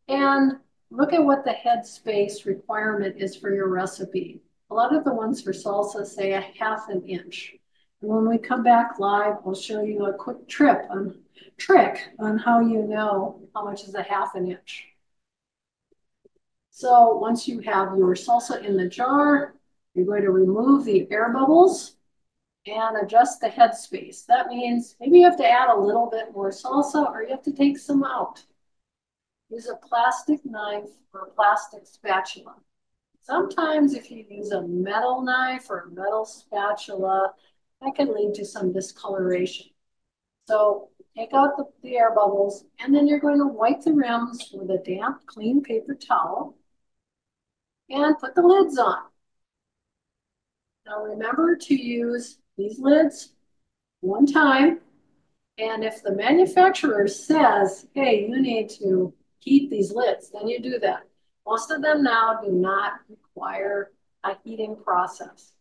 and look at what the headspace requirement is for your recipe. A lot of the ones for salsa say a half an inch. And when we come back live, I'll show you a quick trick on how you know how much is a half an inch. So once you have your salsa in the jar, you're going to remove the air bubbles and adjust the headspace. That means maybe you have to add a little bit more salsa or you have to take some out. Use a plastic knife or a plastic spatula. Sometimes if you use a metal knife or a metal spatula, that can lead to some discoloration. So take out the air bubbles, and then you're going to wipe the rims with a damp, clean paper towel and put the lids on. Now remember to use these lids one time. And if the manufacturer says, hey, you need to heat these lids, then you do that. Most of them now do not require a heating process.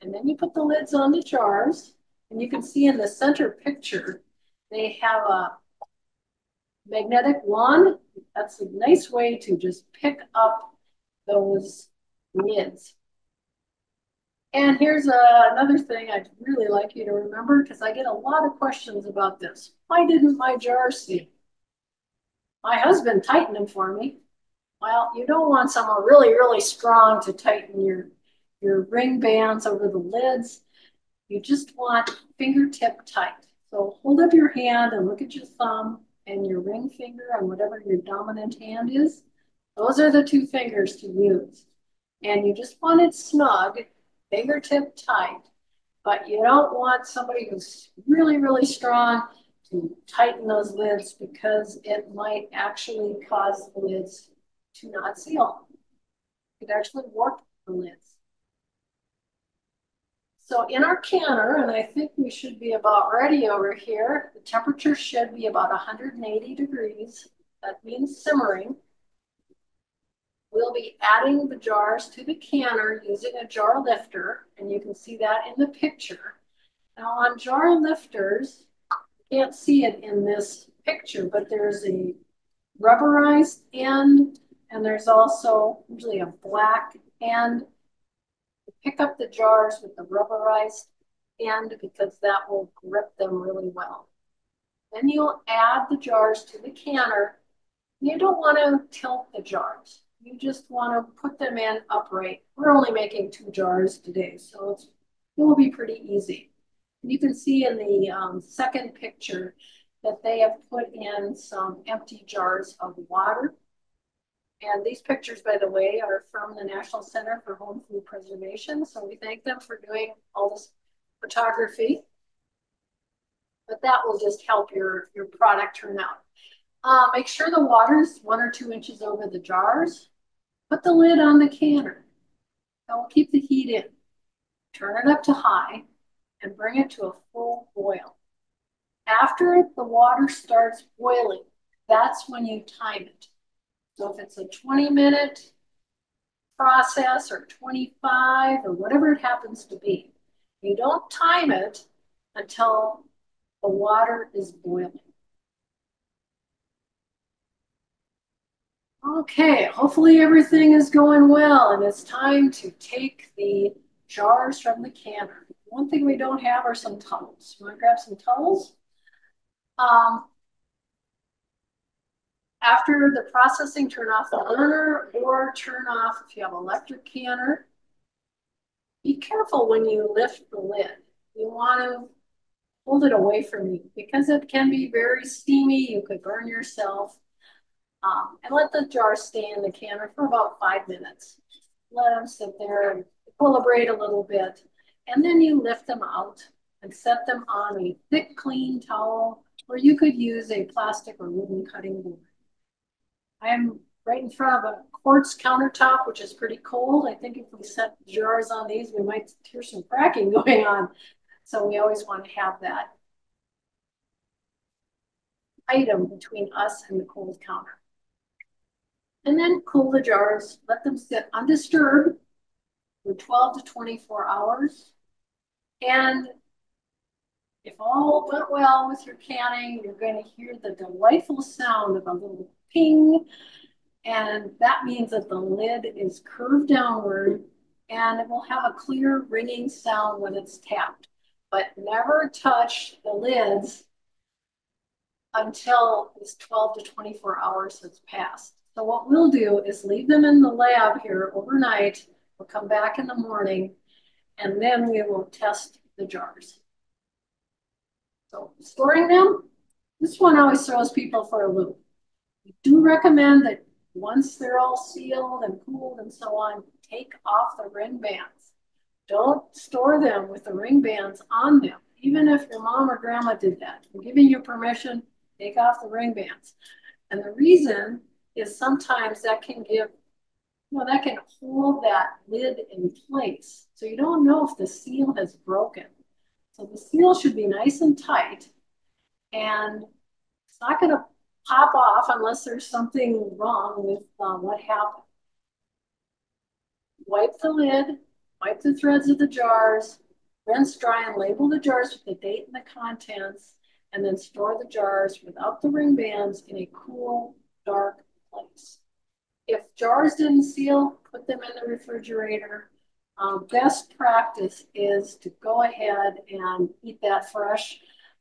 And then you put the lids on the jars, and you can see in the center picture, they have a magnetic wand. That's a nice way to just pick up those lids. And here's another thing I'd really like you to remember, because I get a lot of questions about this. Why didn't my jar seal? My husband tightened them for me. Well, you don't want someone really, really strong to tighten your ring bands over the lids. You just want fingertip tight. So hold up your hand and look at your thumb and your ring finger on whatever your dominant hand is. Those are the two fingers to use. And you just want it snug, fingertip tight, but you don't want somebody who's really, really strong to tighten those lids because it might actually cause the lids to not seal. It could actually warp the lids. So in our canner, and I think we should be about ready over here, the temperature should be about 180 degrees. That means simmering. We'll be adding the jars to the canner using a jar lifter, and you can see that in the picture. Now on jar lifters, you can't see it in this picture, but there's a rubberized end, and there's also usually a black end. Pick up the jars with the rubberized end because that will grip them really well. Then you'll add the jars to the canner. You don't want to tilt the jars. You just want to put them in upright. We're only making 2 jars today, so it will be pretty easy. And you can see in the second picture that they have put in some empty jars of water. And these pictures, by the way, are from the National Center for Home Food Preservation. So we thank them for doing all this photography. But that will just help your product turn out. Make sure the water's 1 or 2 inches over the jars. Put the lid on the canner. That will keep the heat in. Turn it up to high and bring it to a full boil. After the water starts boiling, that's when you time it. So if it's a 20-minute process or 25 or whatever it happens to be, you don't time it until the water is boiling. Okay, hopefully everything is going well and it's time to take the jars from the canner. One thing we don't have are some towels. You want to grab some towels? After the processing, turn off the burner or turn off if you have electric canner. Be careful when you lift the lid. You want to hold it away from you because it can be very steamy. You could burn yourself. And let the jar stay in the canner for about 5 minutes. Let them sit there and equilibrate a little bit. And then you lift them out and set them on a thick, clean towel, or you could use a plastic or wooden cutting board. I'm right in front of a quartz countertop, which is pretty cold. I think if we set jars on these, we might hear some cracking going on. So we always want to have that item between us and the cold counter. And then cool the jars, let them sit undisturbed for 12 to 24 hours. And if all went well with your canning, you're going to hear the delightful sound of a little ping. And that means that the lid is curved downward and it will have a clear ringing sound when it's tapped. But never touch the lids until this 12 to 24 hours has passed. So what we'll do is leave them in the lab here overnight. We'll come back in the morning and then we will test the jars. So storing them, this one always throws people for a loop. We do recommend that once they're all sealed and cooled and so on, take off the ring bands. Don't store them with the ring bands on them. Even if your mom or grandma did that, I'm giving you permission, take off the ring bands. And the reason is sometimes that can give, that can hold that lid in place. So you don't know if the seal has broken. So the seal should be nice and tight and it's not going to pop off unless there's something wrong with what happened. Wipe the lid, wipe the threads of the jars, rinse dry and label the jars with the date and the contents, and then store the jars without the ring bands in a cool, dark place. If jars didn't seal, put them in the refrigerator. Best practice is to go ahead and eat that fresh.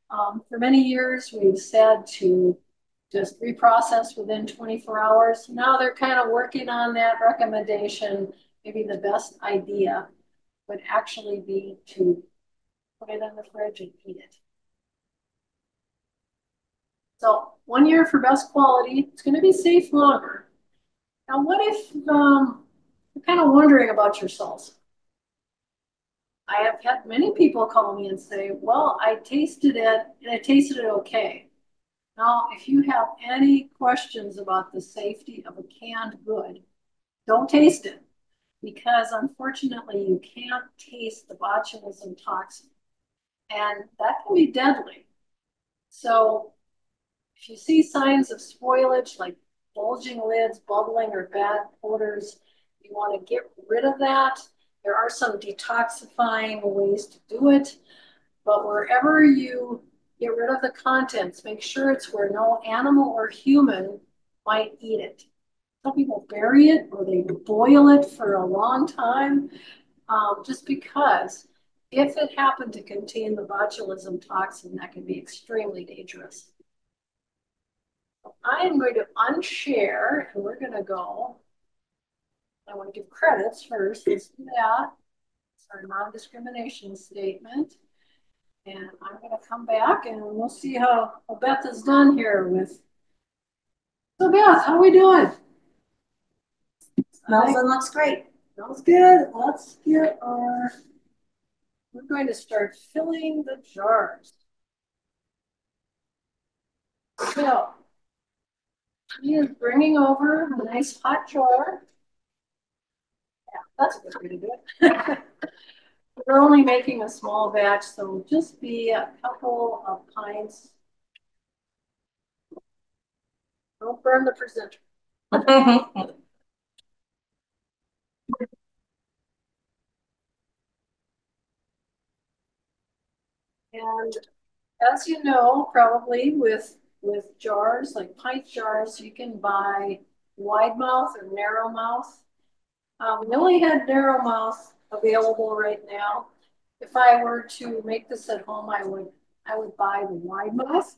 For many years, we've said to just reprocess within 24 hours. Now they're kind of working on that recommendation. Maybe the best idea would actually be to put it in the fridge and eat it. So 1 year for best quality. It's going to be safe longer. Now, what if you're kind of wondering about your salsa? I have had many people call me and say, well, I tasted it and it tasted okay. Now, if you have any questions about the safety of a canned good, don't taste it because unfortunately you can't taste the botulism toxin and that can be deadly. So if you see signs of spoilage like bulging lids, bubbling, or bad odors, you want to get rid of that. There are some detoxifying ways to do it, but wherever you get rid of the contents, make sure it's where no animal or human might eat it. Some people bury it or they boil it for a long time, just because if it happened to contain the botulism toxin, that can be extremely dangerous. I am going to unshare and we're going to go. I want to give credits first. Let's do that. It's our non-discrimination statement. And I'm going to come back and we'll see how Beth is done here with. So Beth, how are we doing? Smells and looks great. Smells good. Let's get our, we're going to start filling the jars. So he is bringing over a nice hot jar. Yeah, that's a good way to do it. We're only making a small batch, so it'll just be a couple of pints. Don't burn the presenter. And as you know, probably with jars, like pint jars, you can buy wide mouth or narrow mouth. We only had narrow mouth available right now. If I were to make this at home, I would buy the wide mouth.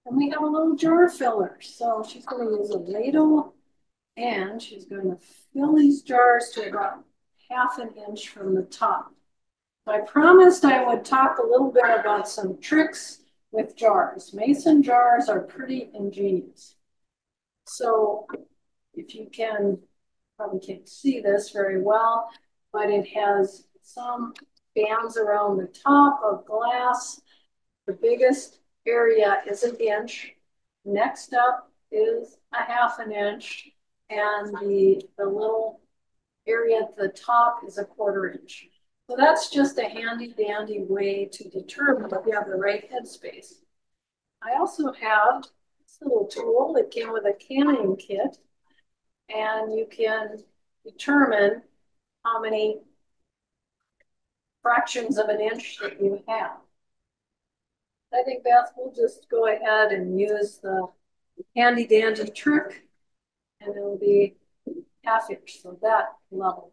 And we have a little jar filler. So she's going to use a ladle and she's going to fill these jars to about half an inch from the top. I promised I would talk a little bit about some tricks with jars. Mason jars are pretty ingenious. So if you can, probably can't see this very well, but it has some bands around the top of glass. The biggest area is an inch. Next up is a half an inch. And the little area at the top is a quarter inch. So that's just a handy dandy way to determine if you have the right headspace. I also have this little tool that came with a canning kit, and you can determine how many fractions of an inch that you have. I think Beth will just go ahead and use the handy dandy trick, and it'll be half inch, so that level.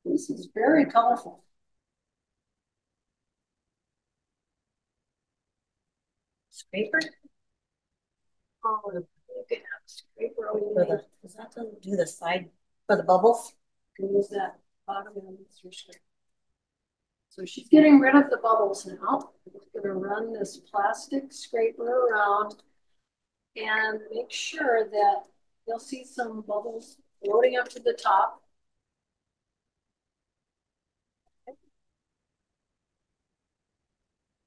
This is very colorful. Scraper? Oh, you can have a scraper. Does that do the side for the bubbles? You can use that bottom end as your scraper. So she's getting rid of the bubbles now. We're going to run this plastic scraper around and make sure that you'll see some bubbles floating up to the top.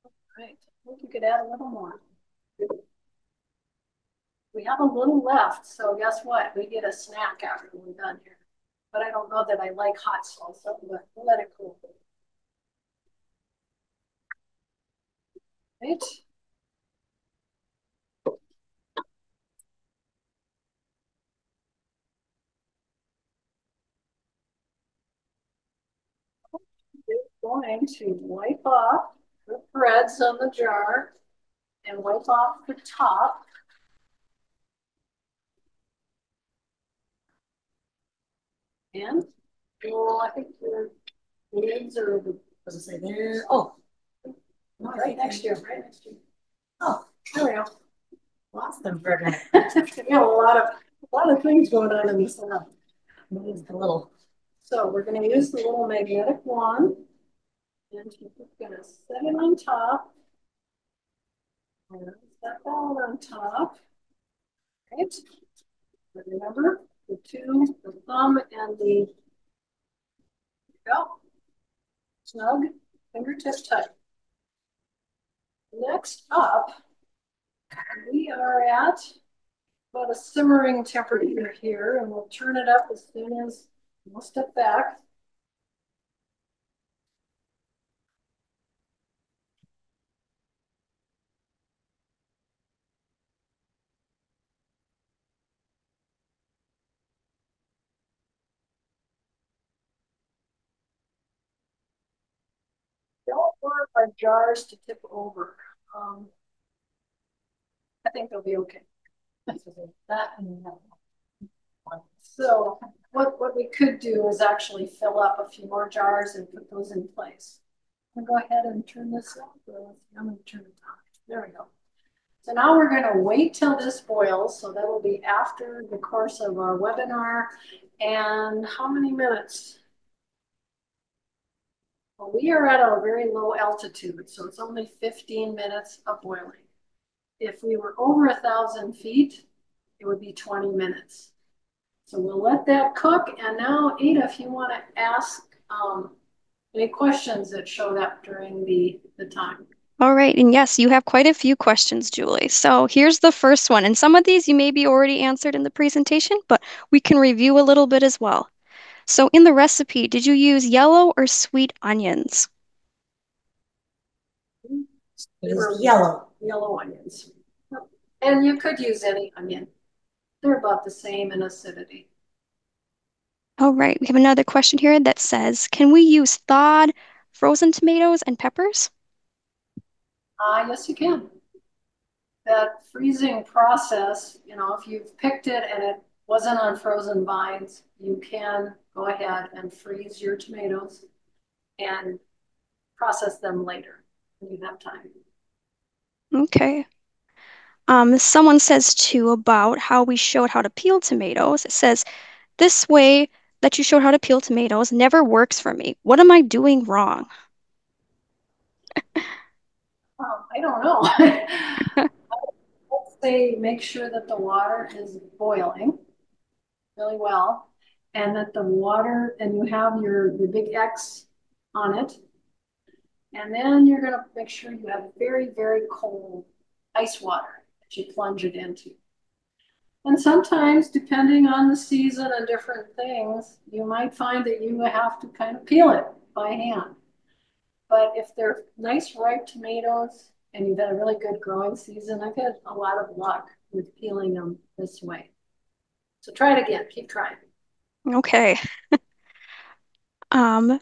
All right, I think you could add a little more. We have a little left, so guess what? We get a snack after we're done here. But I don't know that I like hot salsa, but we'll let it cool. Right? We're going to wipe off the threads on the jar and wipe off the top. And well, I think your lids are the, Does it say there? Oh, right next to you, right next to you. oh, There we go. lost them for a minute. We have a lot of things going on in this lab. Moved a little. So we're going to use the little magnetic wand, and we're going to set it on top. And set that on top. Right. But remember the two, the thumb and the go. Snug, fingertip tight. Next up, we are at about a simmering temperature here, and we'll turn it up as soon as we'll step back. Don't want our jars to tip over. I think they'll be okay. That and that. So what we could do is actually fill up a few more jars and put those in place. I'm gonna go ahead and turn this up. I'm gonna turn it on. There we go. So now we're going to wait till this boils. So that will be after the course of our webinar. And how many minutes? Well, we are at a very low altitude, so it's only 15 minutes of boiling. If we were over 1,000 feet, it would be 20 minutes. So we'll let that cook. And now, Ada, if you want to ask any questions that showed up during the time. All right, and yes, you have quite a few questions, Julie. So here's the first one, and some of these you maybe already answered in the presentation, but we can review a little bit as well. So in the recipe, did you use yellow or sweet onions? It was yellow. Yellow onions. And you could use any onion. They're about the same in acidity. All right, we have another question here that says, can we use thawed frozen tomatoes and peppers? Yes, you can. That freezing process, if you've picked it and it wasn't on frozen vines, you can go ahead and freeze your tomatoes and process them later when you have time. Okay. Someone says too about how we showed how to peel tomatoes. It says, this way that you showed how to peel tomatoes never works for me. What am I doing wrong? I don't know. Let's say make sure that the water is boiling really well and that the water, and you have your big X on it. And then you're going to make sure you have very, very cold ice water that you plunge it into. And sometimes, depending on the season and different things, you might find that you have to kind of peel it by hand. But if they're nice ripe tomatoes and you've had a really good growing season, I've had a lot of luck with peeling them this way. So try it again, keep trying. Okay.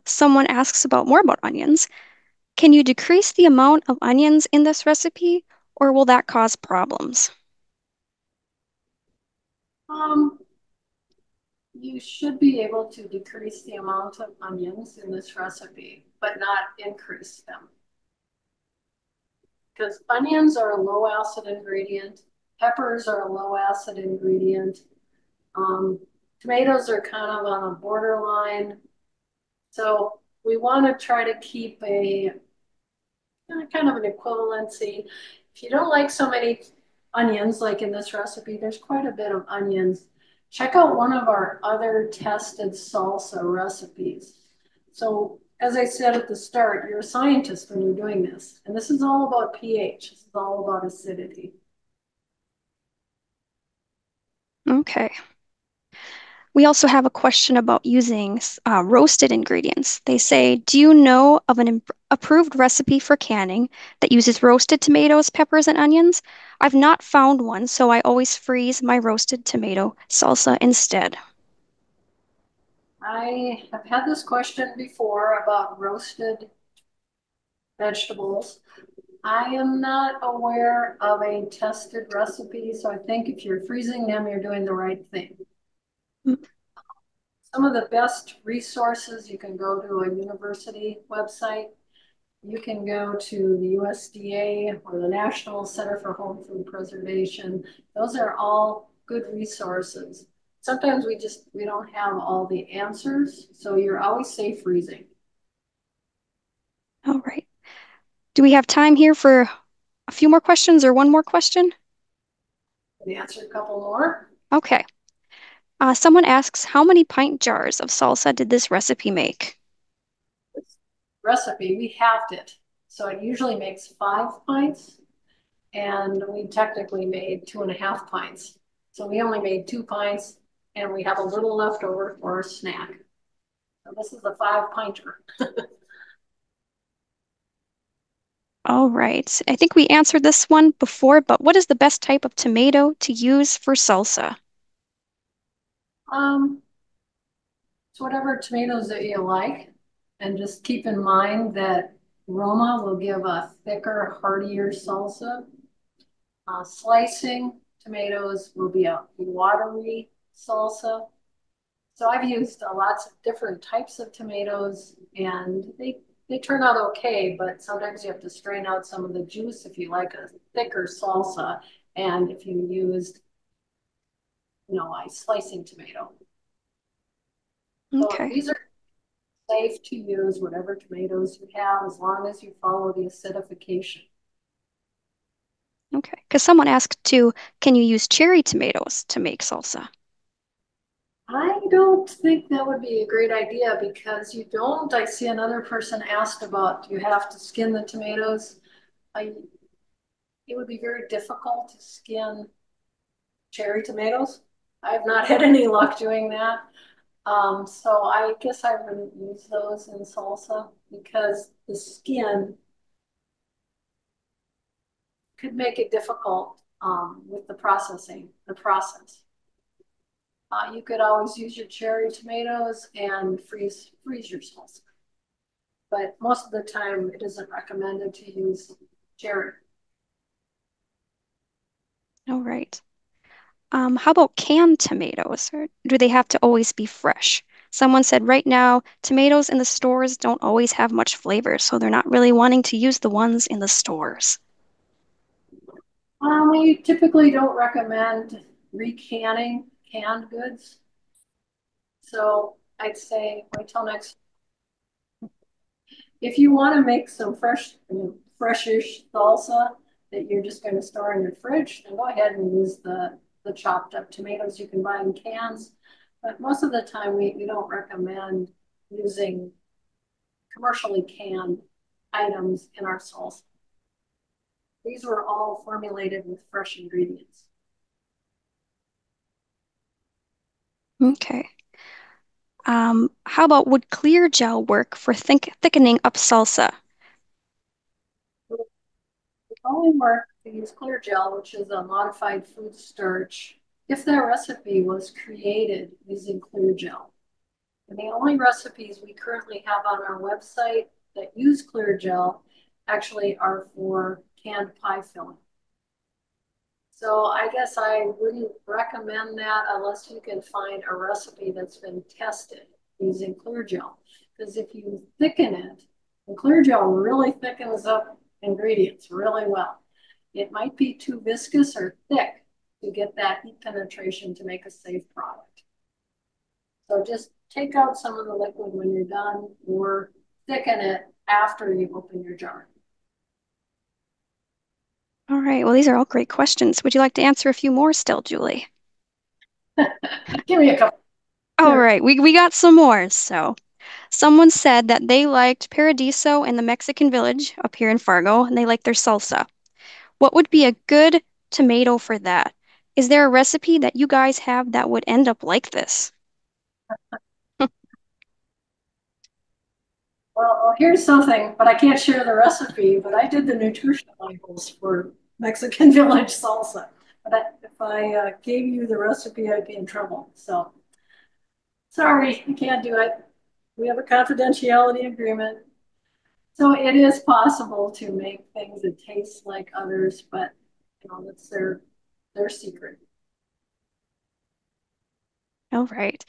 Someone asks about more about onions. Can you decrease the amount of onions in this recipe, or will that cause problems? Um, you should be able to decrease the amount of onions in this recipe, but not increase them. Because onions are a low acid ingredient, peppers are a low acid ingredient, tomatoes are kind of on a borderline. So we want to try to keep a kind of an equivalency. If you don't like so many onions, like in this recipe, there's quite a bit of onions. Check out one of our other tested salsa recipes. So as I said at the start, you're a scientist when you're doing this. And this is all about pH. This is all about acidity. Okay. We also have a question about using roasted ingredients. They say, do you know of an approved recipe for canning that uses roasted tomatoes, peppers, and onions? I've not found one, so I always freeze my roasted tomato salsa instead. I have had this question before about roasted vegetables. I am not aware of a tested recipe, so I think if you're freezing them, you're doing the right thing. Mm. Some of the best resources, you can go to a university website. You can go to the USDA or the National Center for Home Food Preservation. Those are all good resources. Sometimes we don't have all the answers, so you're always safe freezing. All right. Do we have time here for a few more questions or one more question? Can answer a couple more. Okay. Someone asks, how many pint jars of salsa did this recipe make? This recipe, we halved it. So it usually makes 5 pints, and we technically made 2.5 pints. So we only made 2 pints, and we have a little left over for a snack. So this is a 5 pinter. All right. I think we answered this one before, but what is the best type of tomato to use for salsa? Um, so whatever tomatoes that you like, and just keep in mind that Roma will give a thicker, heartier salsa. Slicing tomatoes will be a watery salsa. So I've used lots of different types of tomatoes, and they they turn out okay, but sometimes you have to strain out some of the juice if you like a thicker salsa, and if you used, a slicing tomato. So Okay. these are safe to use whatever tomatoes you have as long as you follow the acidification. Okay. Because someone asked too, can you use cherry tomatoes to make salsa? I don't think that would be a great idea because you don't. I see another person asked about, do you have to skin the tomatoes? I, it would be very difficult to skin cherry tomatoes. I've not had any luck doing that. So I guess I wouldn't use those in salsa because the skin could make it difficult with the process. You could always use your cherry tomatoes and freeze your salsa. But most of the time it isn't recommended to use cherry. All right. How about canned tomatoes? Or do they have to always be fresh? Someone said right now, tomatoes in the stores don't always have much flavor, so they're not really wanting to use the ones in the stores. We typically don't recommend recanning canned goods. So I'd say wait till next. If you want to make some freshish salsa that you're just going to store in your fridge, then go ahead and use the chopped up tomatoes you can buy in cans. But most of the time, we don't recommend using commercially canned items in our salsa. These were all formulated with fresh ingredients. Okay. How about would clear gel work for thickening up salsa? It only work to use clear gel, which is a modified food starch, if that recipe was created using clear gel. And the only recipes we currently have on our website that use clear gel actually are for canned pie filling. So I guess I wouldn't recommend that unless you can find a recipe that's been tested using clear gel. Because if you thicken it, the clear gel really thickens up ingredients really well. It might be too viscous or thick to get that heat penetration to make a safe product. So just take out some of the liquid when you're done or thicken it after you open your jar. All right. Well, these are all great questions. Would you like to answer a few more still, Julie? Give me a couple. All Sure. right. We got some more. So, someone said that they liked Paradiso in the Mexican Village up here in Fargo, and they like their salsa. What would be a good tomato for that? Is there a recipe that you guys have that would end up like this? Well, here's something, but I can't share the recipe. But I did the nutrition labels for Mexican Village salsa. But if I gave you the recipe, I'd be in trouble. So sorry, I can't do it. We have a confidentiality agreement. So it is possible to make things that taste like others, but that's their secret. All right.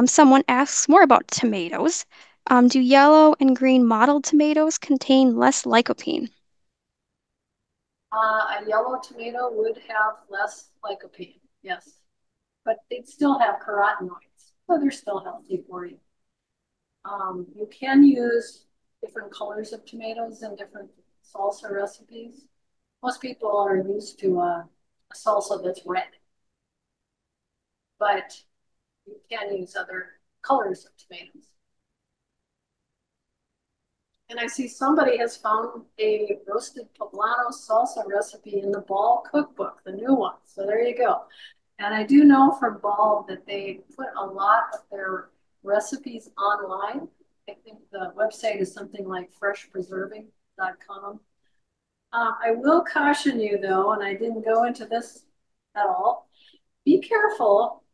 Someone asks more about tomatoes. Do yellow and green mottled tomatoes contain less lycopene? A yellow tomato would have less lycopene, yes, but they'd still have carotenoids, so they're still healthy for you. You can use different colors of tomatoes in different salsa recipes. Most people are used to a salsa that's red, but you can use other colors of tomatoes. And I see somebody has found a roasted poblano salsa recipe in the Ball cookbook, the new one. So there you go. And I do know from Ball that they put a lot of their recipes online. I think the website is something like freshpreserving.com. I will caution you though, and I didn't go into this at all, be careful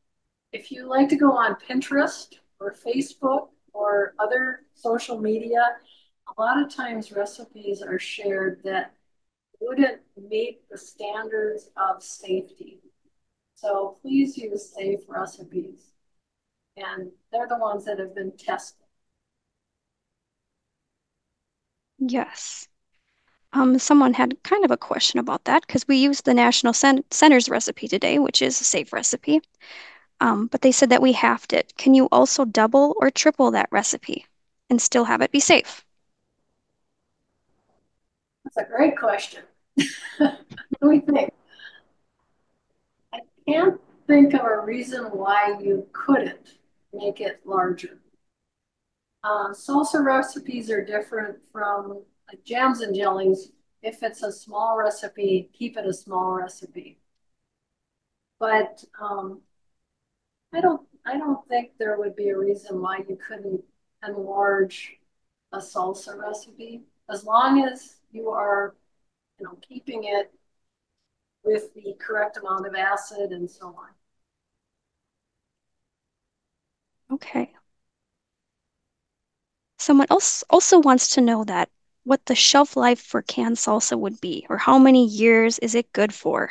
if you like to go on Pinterest or Facebook or other social media. A lot of times recipes are shared that wouldn't meet the standards of safety. So please use safe recipes. And they're the ones that have been tested. Yes. Someone had kind of a question about that because we used the National Center's recipe today, which is a safe recipe. But they said that we halved it. Can you also double or triple that recipe and still have it be safe? That's a great question. What do we think? I can't think of a reason why you couldn't make it larger. Salsa recipes are different from like jams and jellies. If it's a small recipe, keep it a small recipe. But I don't think there would be a reason why you couldn't enlarge a salsa recipe as long as you are, keeping it with the correct amount of acid and so on. Okay. Someone else also wants to know that what the shelf life for canned salsa would be, or how many years is it good for?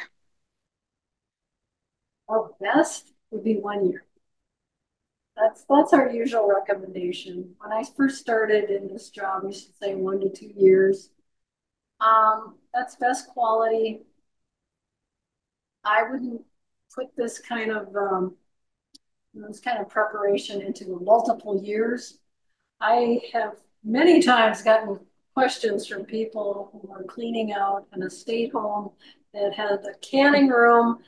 Our best would be 1 year. That's our usual recommendation. When I first started in this job, we should say 1 to 2 years. That's best quality. I wouldn't put this kind of preparation into multiple years. I have many times gotten questions from people who are cleaning out an estate home that had a canning room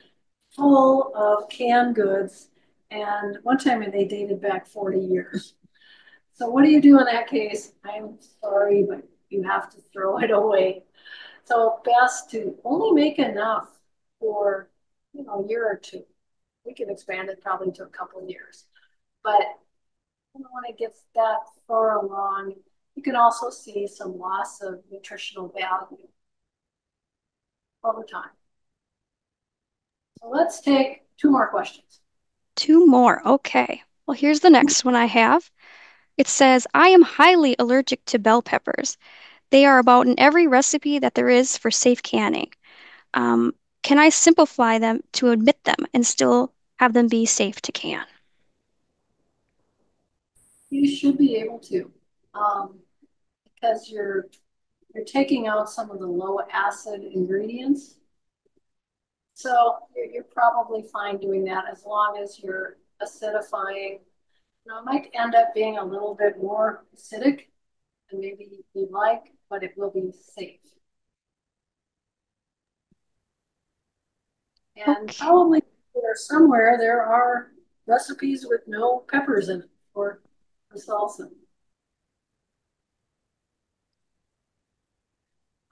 full of canned goods. And one time they dated back 40 years. So what do you do in that case? I'm sorry, but you have to throw it away. So best to only make enough for, a year or two. We can expand it probably to a couple of years. But when it gets that far along, you can also see some loss of nutritional value over time. So let's take two more questions. Two more. Okay. Well, here's the next one I have. It says, I am highly allergic to bell peppers. They are about in every recipe that there is for safe canning. Um, can I simplify them to omit them and still have them be safe to can? You should be able to, um, because you're taking out some of the low acid ingredients. So you're probably fine doing that as long as you're acidifying. It might end up being a little bit more acidic than maybe you like, but it will be safe. And Okay. probably somewhere there are recipes with no peppers in it for the salsa.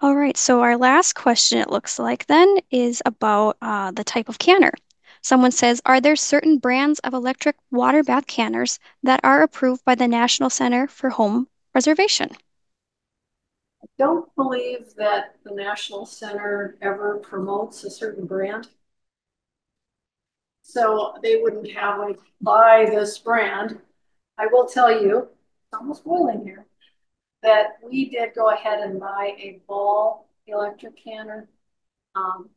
All right, so our last question, it looks like then, is about the type of canner. Someone says, are there certain brands of electric water bath canners that are approved by the National Center for Home Preservation? Don't believe that the National Center ever promotes a certain brand. So they wouldn't have like buy this brand. I will tell you, it's almost boiling here, that we did go ahead and buy a Ball electric canner. Um,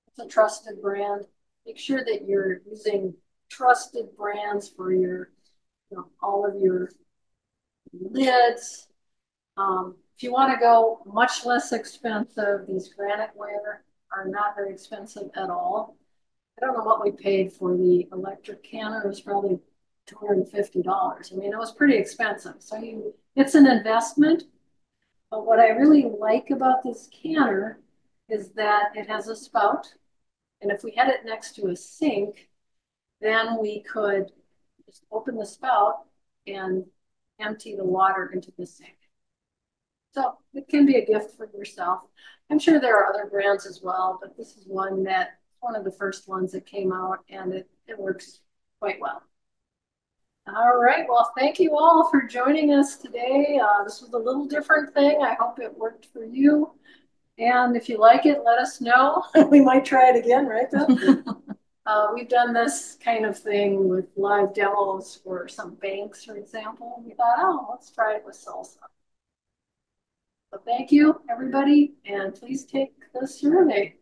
it's a trusted brand. Make sure that you're using trusted brands for all of your lids. If you want to go much less expensive, these granite ware are not very expensive at all. I don't know what we paid for the electric canner. It was probably $250. I mean, it was pretty expensive. So it's an investment. But what I really like about this canner is that it has a spout. And if we had it next to a sink, then we could just open the spout and empty the water into the sink. So it can be a gift for yourself. I'm sure there are other brands as well, but this is one of the first ones that came out, and it works quite well. All right. Well, thank you all for joining us today. This was a little different thing. I hope it worked for you. And if you like it, let us know. We might try it again, right, Beth? We've done this kind of thing with live demos for some banks, for example. We thought, oh, let's try it with salsa. So thank you, everybody, and please take the survey.